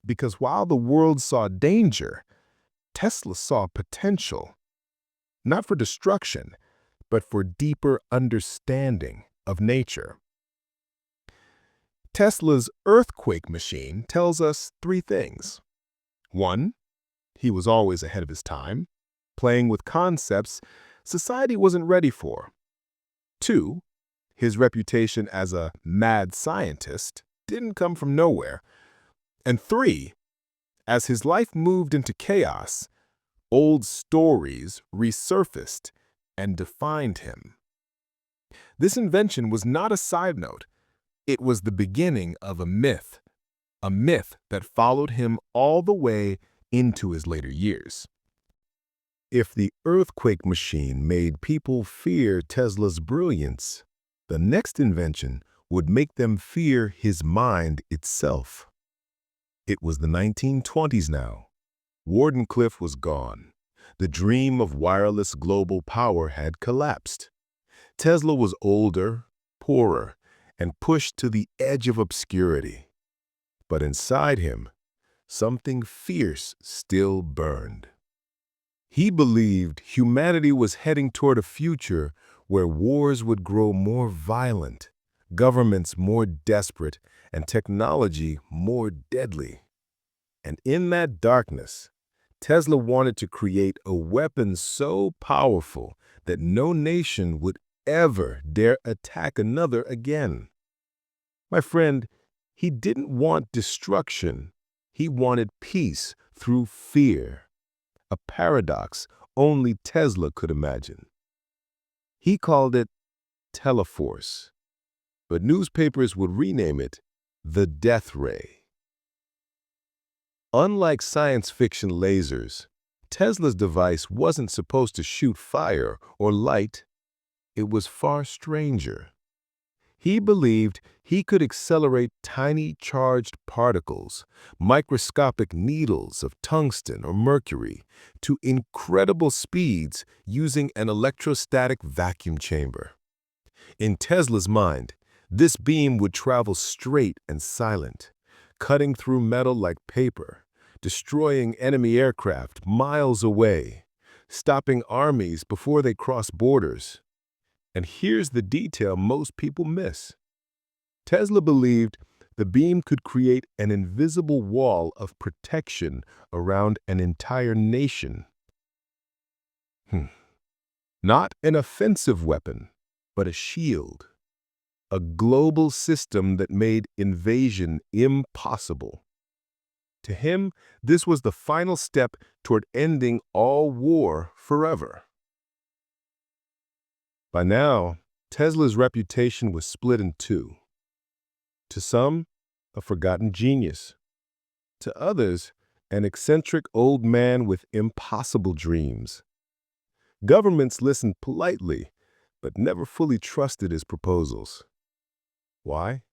Because while the world saw danger, Tesla saw potential. Not for destruction, but for deeper understanding of nature. Tesla's earthquake machine tells us three things. 1. He was always ahead of his time, playing with concepts society wasn't ready for. 2. His reputation as a mad scientist didn't come from nowhere. And 3. As his life moved into chaos, Old stories resurfaced and defined him. This invention was not a side note. It was the beginning of a myth that followed him all the way into his later years. If the earthquake machine made people fear Tesla's brilliance, the next invention would make them fear his mind itself. It was the 1920s now. Wardenclyffe was gone. The dream of wireless global power had collapsed. Tesla was older, poorer, and pushed to the edge of obscurity. But inside him, something fierce still burned. He believed humanity was heading toward a future where wars would grow more violent, governments more desperate, and technology more deadly. And in that darkness, Tesla wanted to create a weapon so powerful that no nation would ever dare attack another again. My friend, he didn't want destruction. He wanted peace through fear, a paradox only Tesla could imagine. He called it Teleforce, but newspapers would rename it the Death Ray. Unlike science fiction lasers, Tesla's device wasn't supposed to shoot fire or light. It was far stranger. He believed he could accelerate tiny charged particles, microscopic needles of tungsten or mercury, to incredible speeds using an electrostatic vacuum chamber. In Tesla's mind, this beam would travel straight and silent, cutting through metal like paper, destroying enemy aircraft miles away, stopping armies before they cross borders. And here's the detail most people miss. Tesla believed the beam could create an invisible wall of protection around an entire nation. Not an offensive weapon, but a shield. A global system that made invasion impossible. To him, this was the final step toward ending all war forever. By now, Tesla's reputation was split in two. To some, a forgotten genius. To others, an eccentric old man with impossible dreams. Governments listened politely, but never fully trusted his proposals. Why?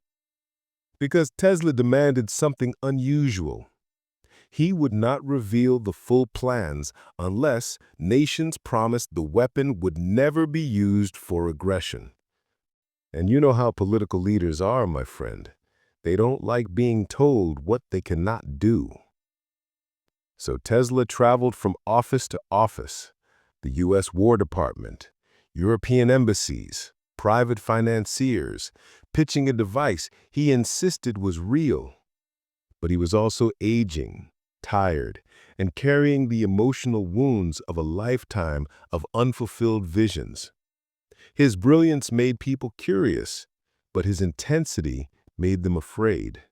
Because Tesla demanded something unusual. He would not reveal the full plans unless nations promised the weapon would never be used for aggression. And you know how political leaders are, my friend. They don't like being told what they cannot do. So Tesla traveled from office to office, the U.S. War Department, European embassies, private financiers, pitching a device he insisted was real. But he was also aging, tired, and carrying the emotional wounds of a lifetime of unfulfilled visions. His brilliance made people curious, but his intensity made them afraid.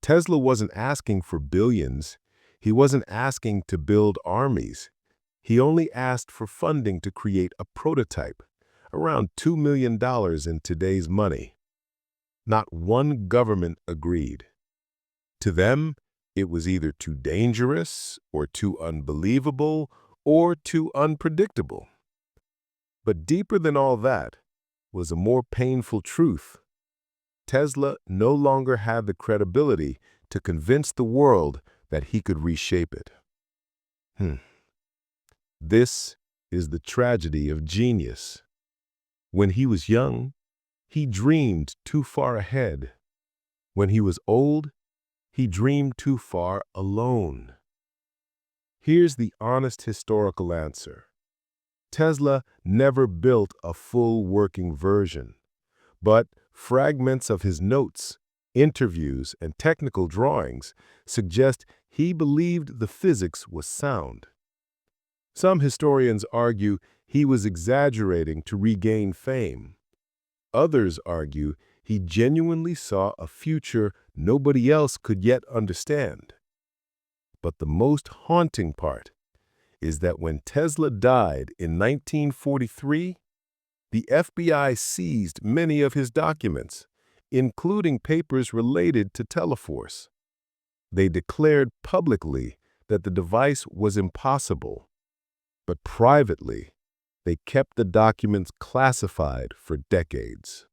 Tesla wasn't asking for billions. He wasn't asking to build armies. He only asked for funding to create a prototype, around $2 million in today's money. Not one government agreed. To them, it was either too dangerous, or too unbelievable, or too unpredictable. But deeper than all that was a more painful truth. Tesla no longer had the credibility to convince the world that he could reshape it. This is the tragedy of genius. When he was young, he dreamed too far ahead. When he was old, he dreamed too far alone. Here's the honest historical answer. Tesla never built a full working version, but fragments of his notes, interviews, and technical drawings suggest he believed the physics was sound. Some historians argue he was exaggerating to regain fame. Others argue he genuinely saw a future nobody else could yet understand. But the most haunting part is that when Tesla died in 1943, the FBI seized many of his documents, including papers related to Teleforce. They declared publicly that the device was impossible, but privately, they kept the documents classified for decades.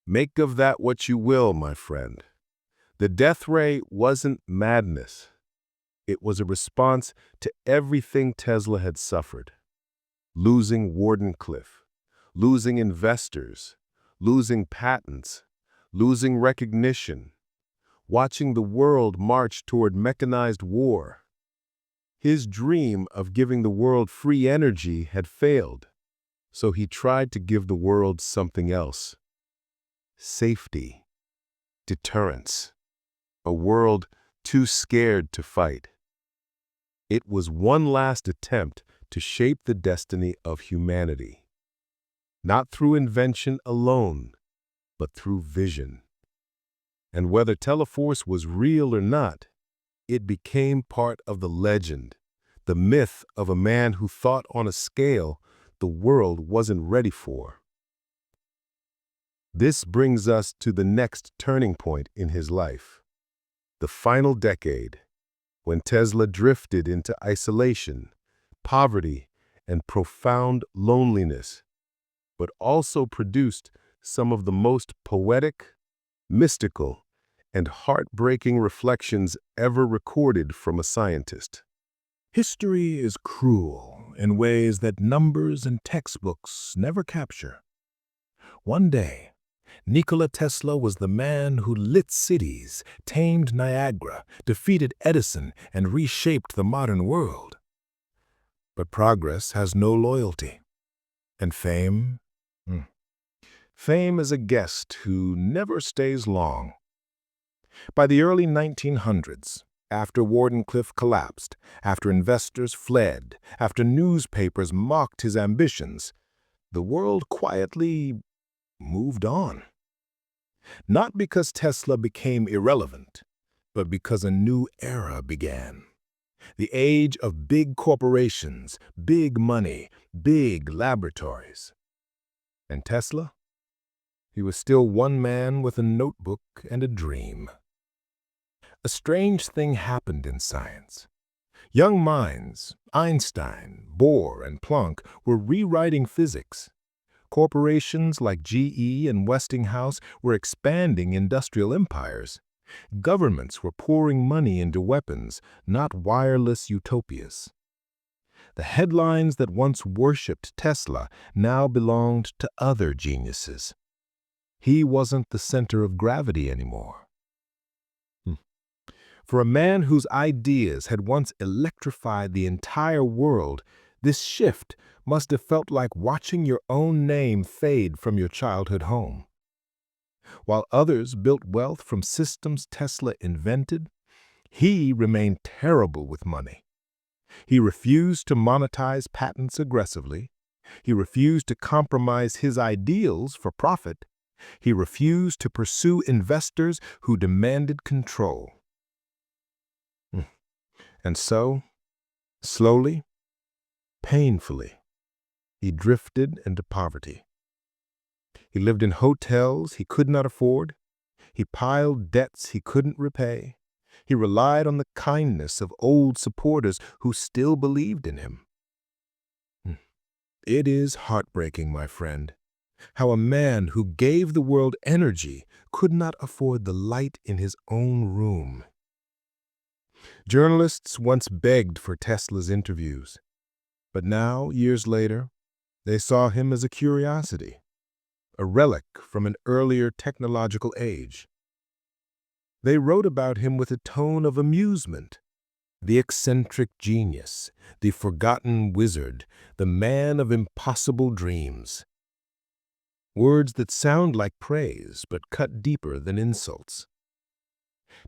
Make of that what you will, my friend. The death ray wasn't madness. It was a response to everything Tesla had suffered. Losing Wardenclyffe, losing investors, losing patents, losing recognition, watching the world march toward mechanized war. His dream of giving the world free energy had failed, so he tried to give the world something else. Safety, deterrence, a world too scared to fight. It was one last attempt to shape the destiny of humanity, not through invention alone, but through vision. And whether Teleforce was real or not, it became part of the legend, the myth of a man who thought on a scale the world wasn't ready for. This brings us to the next turning point in his life, the final decade, when Tesla drifted into isolation, poverty, and profound loneliness, but also produced some of the most poetic, mystical, and heartbreaking reflections ever recorded from a scientist. History is cruel in ways that numbers and textbooks never capture. One day, Nikola Tesla was the man who lit cities, tamed Niagara, defeated Edison, and reshaped the modern world. But progress has no loyalty. And fame? Fame is a guest who never stays long. By the early 1900s, after Wardenclyffe collapsed, after investors fled, after newspapers mocked his ambitions, the world quietly moved on. Not because Tesla became irrelevant, but because a new era began. The age of big corporations, big money, big laboratories. And Tesla? He was still one man with a notebook and a dream. A strange thing happened in science. Young minds, Einstein, Bohr, and Planck, were rewriting physics. Corporations like GE and Westinghouse were expanding industrial empires. Governments were pouring money into weapons, not wireless utopias. The headlines that once worshipped Tesla now belonged to other geniuses. He wasn't the center of gravity anymore. For a man whose ideas had once electrified the entire world, this shift must have felt like watching your own name fade from your childhood home. While others built wealth from systems Tesla invented, he remained terrible with money. He refused to monetize patents aggressively. He refused to compromise his ideals for profit. He refused to pursue investors who demanded control. And so, slowly, painfully, he drifted into poverty. He lived in hotels he could not afford. He piled debts he couldn't repay. He relied on the kindness of old supporters who still believed in him. It is heartbreaking, my friend, how a man who gave the world energy could not afford the light in his own room. Journalists once begged for Tesla's interviews, but now, years later, they saw him as a curiosity, a relic from an earlier technological age. They wrote about him with a tone of amusement. The eccentric genius, the forgotten wizard, the man of impossible dreams. Words that sound like praise but cut deeper than insults.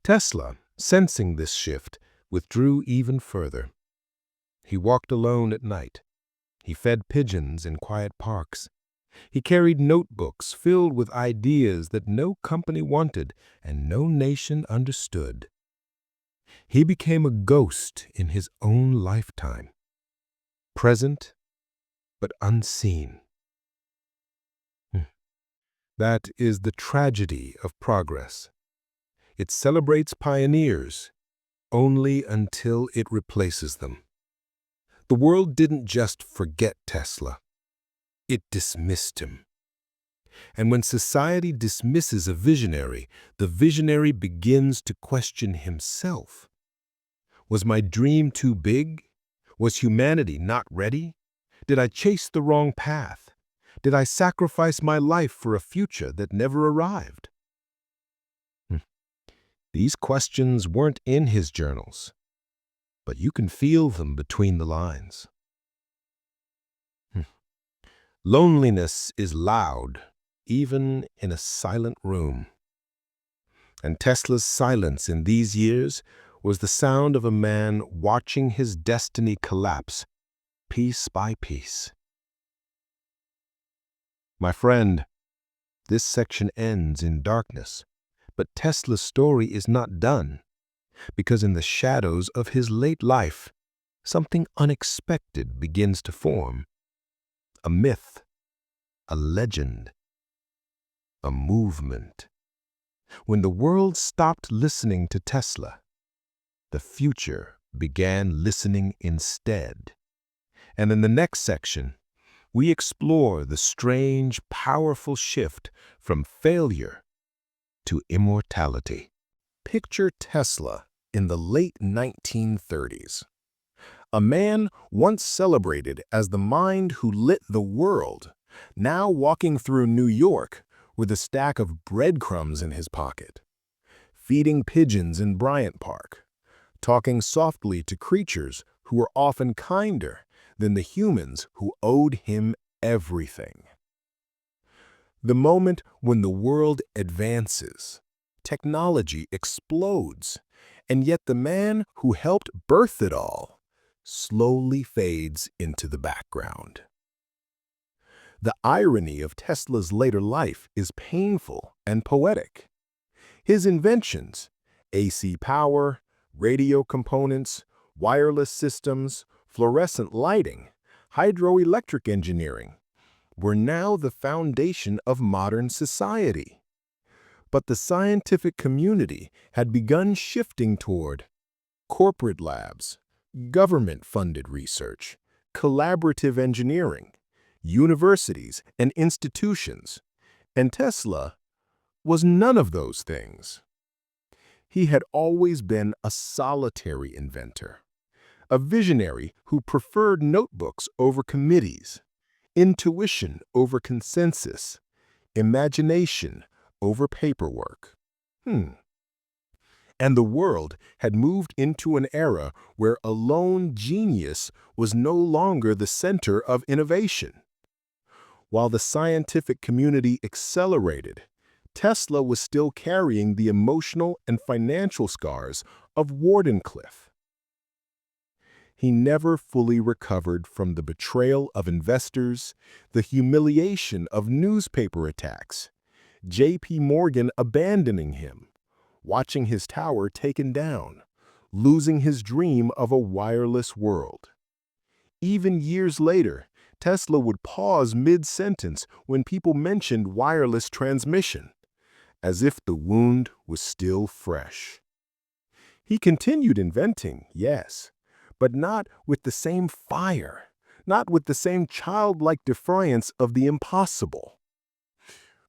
Tesla, sensing this shift, withdrew even further. He walked alone at night. He fed pigeons in quiet parks. He carried notebooks filled with ideas that no company wanted and no nation understood. He became a ghost in his own lifetime, present but unseen. That is the tragedy of progress. It celebrates pioneers only until it replaces them. The world didn't just forget Tesla, it dismissed him. And when society dismisses a visionary, the visionary begins to question himself. Was my dream too big? Was humanity not ready? Did I chase the wrong path? Did I sacrifice my life for a future that never arrived? These questions weren't in his journals, but you can feel them between the lines. Loneliness is loud, even in a silent room. And Tesla's silence in these years was the sound of a man watching his destiny collapse, piece by piece. My friend, this section ends in darkness, but Tesla's story is not done, because in the shadows of his late life, something unexpected begins to form. A myth, a legend, a movement. When the world stopped listening to Tesla, the future began listening instead. And in the next section, we explore the strange, powerful shift from failure to immortality. Picture Tesla in the late 1930s. A man once celebrated as the mind who lit the world, now walking through New York with a stack of breadcrumbs in his pocket, feeding pigeons in Bryant Park, talking softly to creatures who were often kinder than the humans who owed him everything. The moment when the world advances, technology explodes, and yet the man who helped birth it all slowly fades into the background. The irony of Tesla's later life is painful and poetic. His inventions, AC power, radio components, wireless systems, fluorescent lighting, hydroelectric engineering, were now the foundation of modern society. But the scientific community had begun shifting toward corporate labs, government-funded research, collaborative engineering, universities and institutions, and Tesla was none of those things. He had always been a solitary inventor, a visionary who preferred notebooks over committees, intuition over consensus, imagination over paperwork. And the world had moved into an era where a lone genius was no longer the center of innovation. While the scientific community accelerated, Tesla was still carrying the emotional and financial scars of Wardenclyffe. He never fully recovered from the betrayal of investors, the humiliation of newspaper attacks, J.P. Morgan abandoning him, watching his tower taken down, losing his dream of a wireless world. Even years later, Tesla would pause mid-sentence when people mentioned wireless transmission, as if the wound was still fresh. He continued inventing, yes, but not with the same fire, not with the same childlike defiance of the impossible.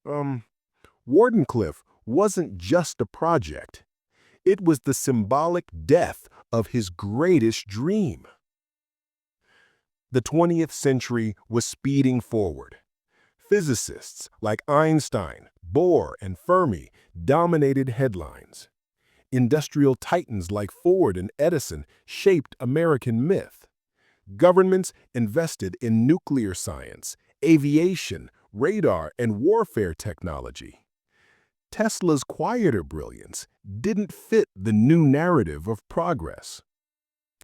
Wardenclyffe wasn't just a project. It was the symbolic death of his greatest dream. The 20th century was speeding forward. Physicists like Einstein, Bohr, and Fermi dominated headlines. Industrial titans like Ford and Edison shaped American myth. Governments invested in nuclear science, aviation, radar, and warfare technology. Tesla's quieter brilliance didn't fit the new narrative of progress.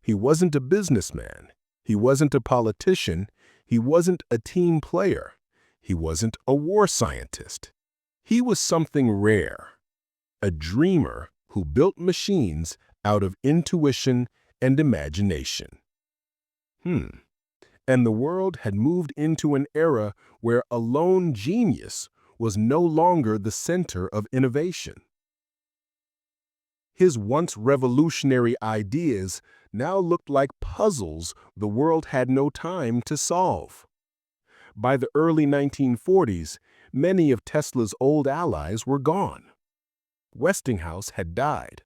He wasn't a businessman. He wasn't a politician. He wasn't a team player. He wasn't a war scientist. He was something rare, a dreamer who built machines out of intuition and imagination. And the world had moved into an era where a lone genius was no longer the center of innovation. His once revolutionary ideas now looked like puzzles the world had no time to solve. By the early 1940s, many of Tesla's old allies were gone. Westinghouse had died.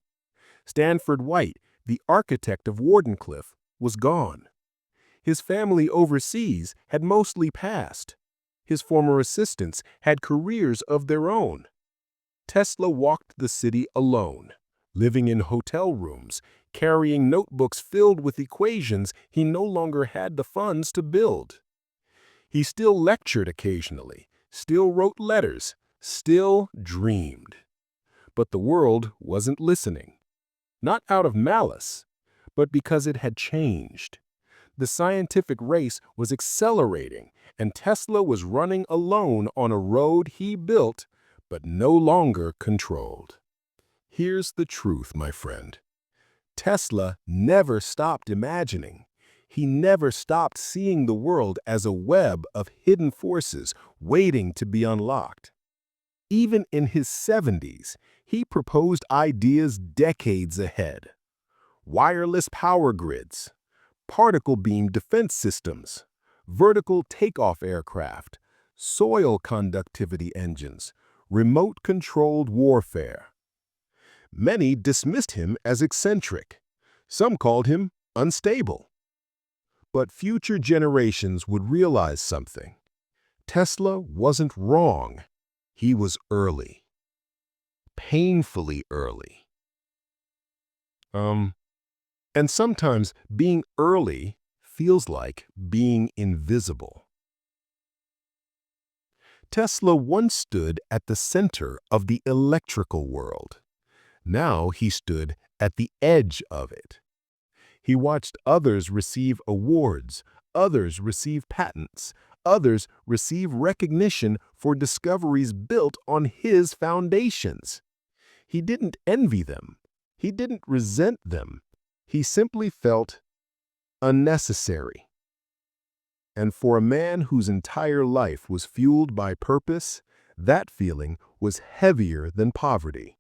Stanford White, the architect of Wardenclyffe, was gone. His family overseas had mostly passed. His former assistants had careers of their own. Tesla walked the city alone, living in hotel rooms, carrying notebooks filled with equations he no longer had the funds to build. He still lectured occasionally, still wrote letters, still dreamed. But the world wasn't listening. Not out of malice, but because it had changed. The scientific race was accelerating, and Tesla was running alone on a road he built, but no longer controlled. Here's the truth, my friend. Tesla never stopped imagining. He never stopped seeing the world as a web of hidden forces waiting to be unlocked. Even in his 70s, he proposed ideas decades ahead. Wireless power grids, particle beam defense systems, vertical takeoff aircraft, soil conductivity engines, remote-controlled warfare. Many dismissed him as eccentric. Some called him unstable. But future generations would realize something. Tesla wasn't wrong. He was early. Painfully early. And sometimes being early feels like being invisible. Tesla once stood at the center of the electrical world. Now he stood at the edge of it. He watched others receive awards, others receive patents, others receive recognition for discoveries built on his foundations. He didn't envy them. He didn't resent them. He simply felt unnecessary. And for a man whose entire life was fueled by purpose, that feeling was heavier than poverty.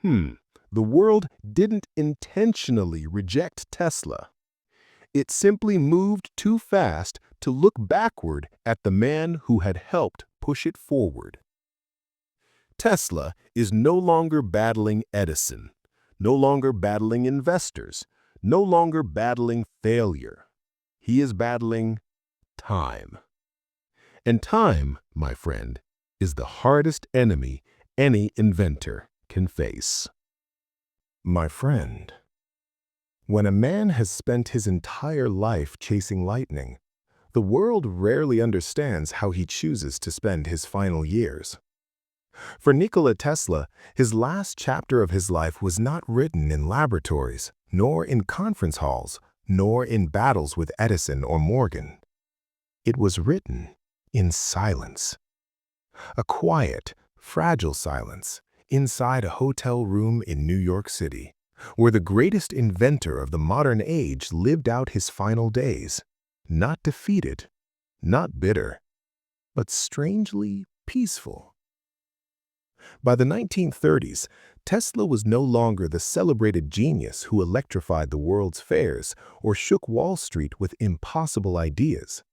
The world didn't intentionally reject Tesla. It simply moved too fast to look backward at the man who had helped push it forward. Tesla is no longer battling Edison, no longer battling investors, no longer battling failure. He is battling time. And time, my friend, is the hardest enemy any inventor can face. My friend, when a man has spent his entire life chasing lightning, the world rarely understands how he chooses to spend his final years. For Nikola Tesla, his last chapter of his life was not written in laboratories, nor in conference halls, nor in battles with Edison or Morgan. It was written in silence. A quiet, fragile silence inside a hotel room in New York City, where the greatest inventor of the modern age lived out his final days, not defeated, not bitter, but strangely peaceful. By the 1930s, Tesla was no longer the celebrated genius who electrified the world's fairs or shook Wall Street with impossible ideas.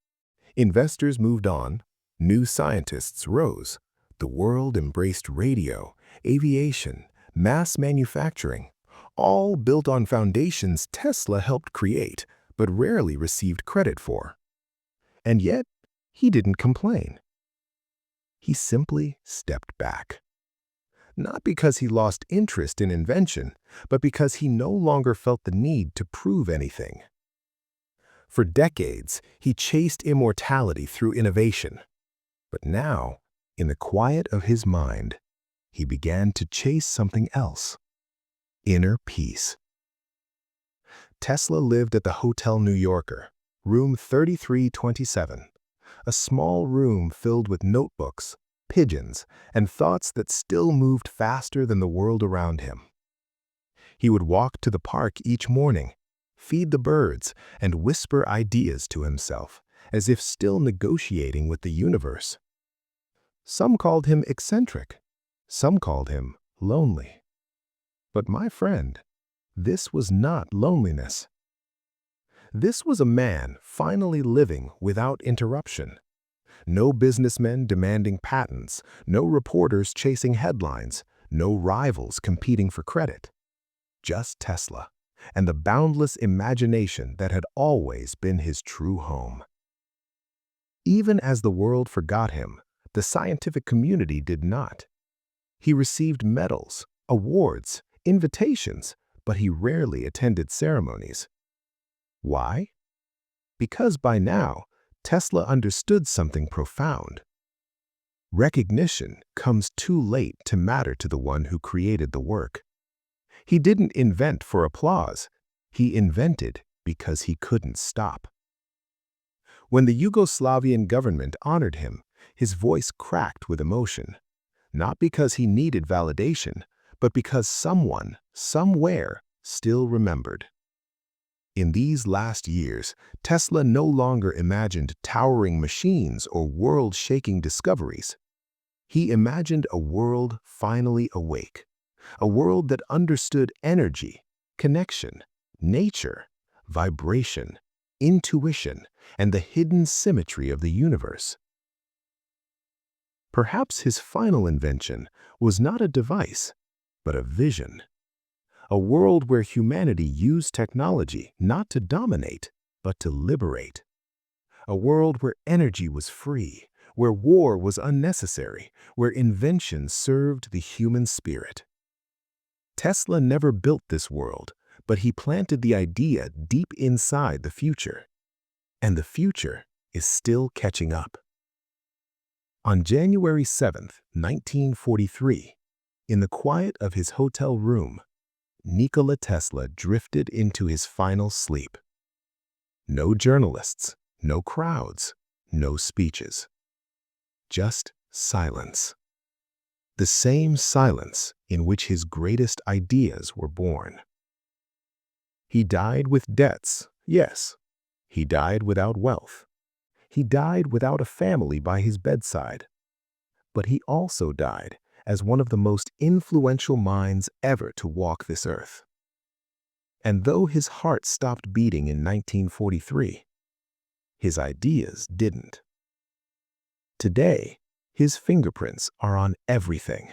Investors moved on, new scientists rose, the world embraced radio, aviation, mass manufacturing, all built on foundations Tesla helped create but rarely received credit for. And yet, he didn't complain. He simply stepped back. Not because he lost interest in invention, but because he no longer felt the need to prove anything. For decades, he chased immortality through innovation. But now, in the quiet of his mind, he began to chase something else: inner peace. Tesla lived at the Hotel New Yorker, room 3327, a small room filled with notebooks, pigeons, and thoughts that still moved faster than the world around him. He would walk to the park each morning, feed the birds, and whisper ideas to himself, as if still negotiating with the universe. Some called him eccentric. Some called him lonely. But my friend, this was not loneliness. This was a man finally living without interruption. No businessmen demanding patents, no reporters chasing headlines, no rivals competing for credit. Just Tesla, and the boundless imagination that had always been his true home. Even as the world forgot him, the scientific community did not. He received medals, awards, invitations, but he rarely attended ceremonies. Why? Because by now, Tesla understood something profound. Recognition comes too late to matter to the one who created the work. He didn't invent for applause. He invented because he couldn't stop. When the Yugoslavian government honored him, his voice cracked with emotion, not because he needed validation, but because someone, somewhere, still remembered. In these last years, Tesla no longer imagined towering machines or world-shaking discoveries. He imagined a world finally awake, a world that understood energy, connection, nature, vibration, intuition, and the hidden symmetry of the universe. Perhaps his final invention was not a device, but a vision. A world where humanity used technology not to dominate, but to liberate. A world where energy was free, where war was unnecessary, where invention served the human spirit. Tesla never built this world, but he planted the idea deep inside the future. And the future is still catching up. On January 7th, 1943, in the quiet of his hotel room, Nikola Tesla drifted into his final sleep. No journalists, no crowds, no speeches. Just silence. The same silence in which his greatest ideas were born. He died with debts, yes. He died without wealth. He died without a family by his bedside. But he also died as one of the most influential minds ever to walk this earth. And though his heart stopped beating in 1943, his ideas didn't. Today, his fingerprints are on everything.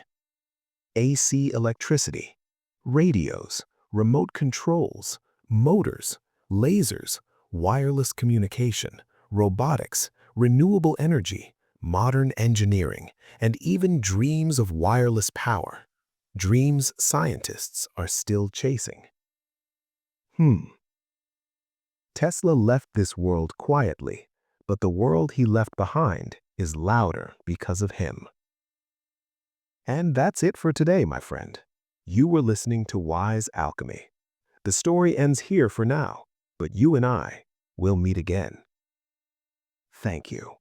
AC electricity, radios, remote controls, motors, lasers, wireless communication, robotics, renewable energy, modern engineering, and even dreams of wireless power. Dreams scientists are still chasing. Tesla left this world quietly, but the world he left behind is louder because of him. And that's it for today, my friend. You were listening to Wise Alchemy. The story ends here for now, but you and I will meet again. Thank you.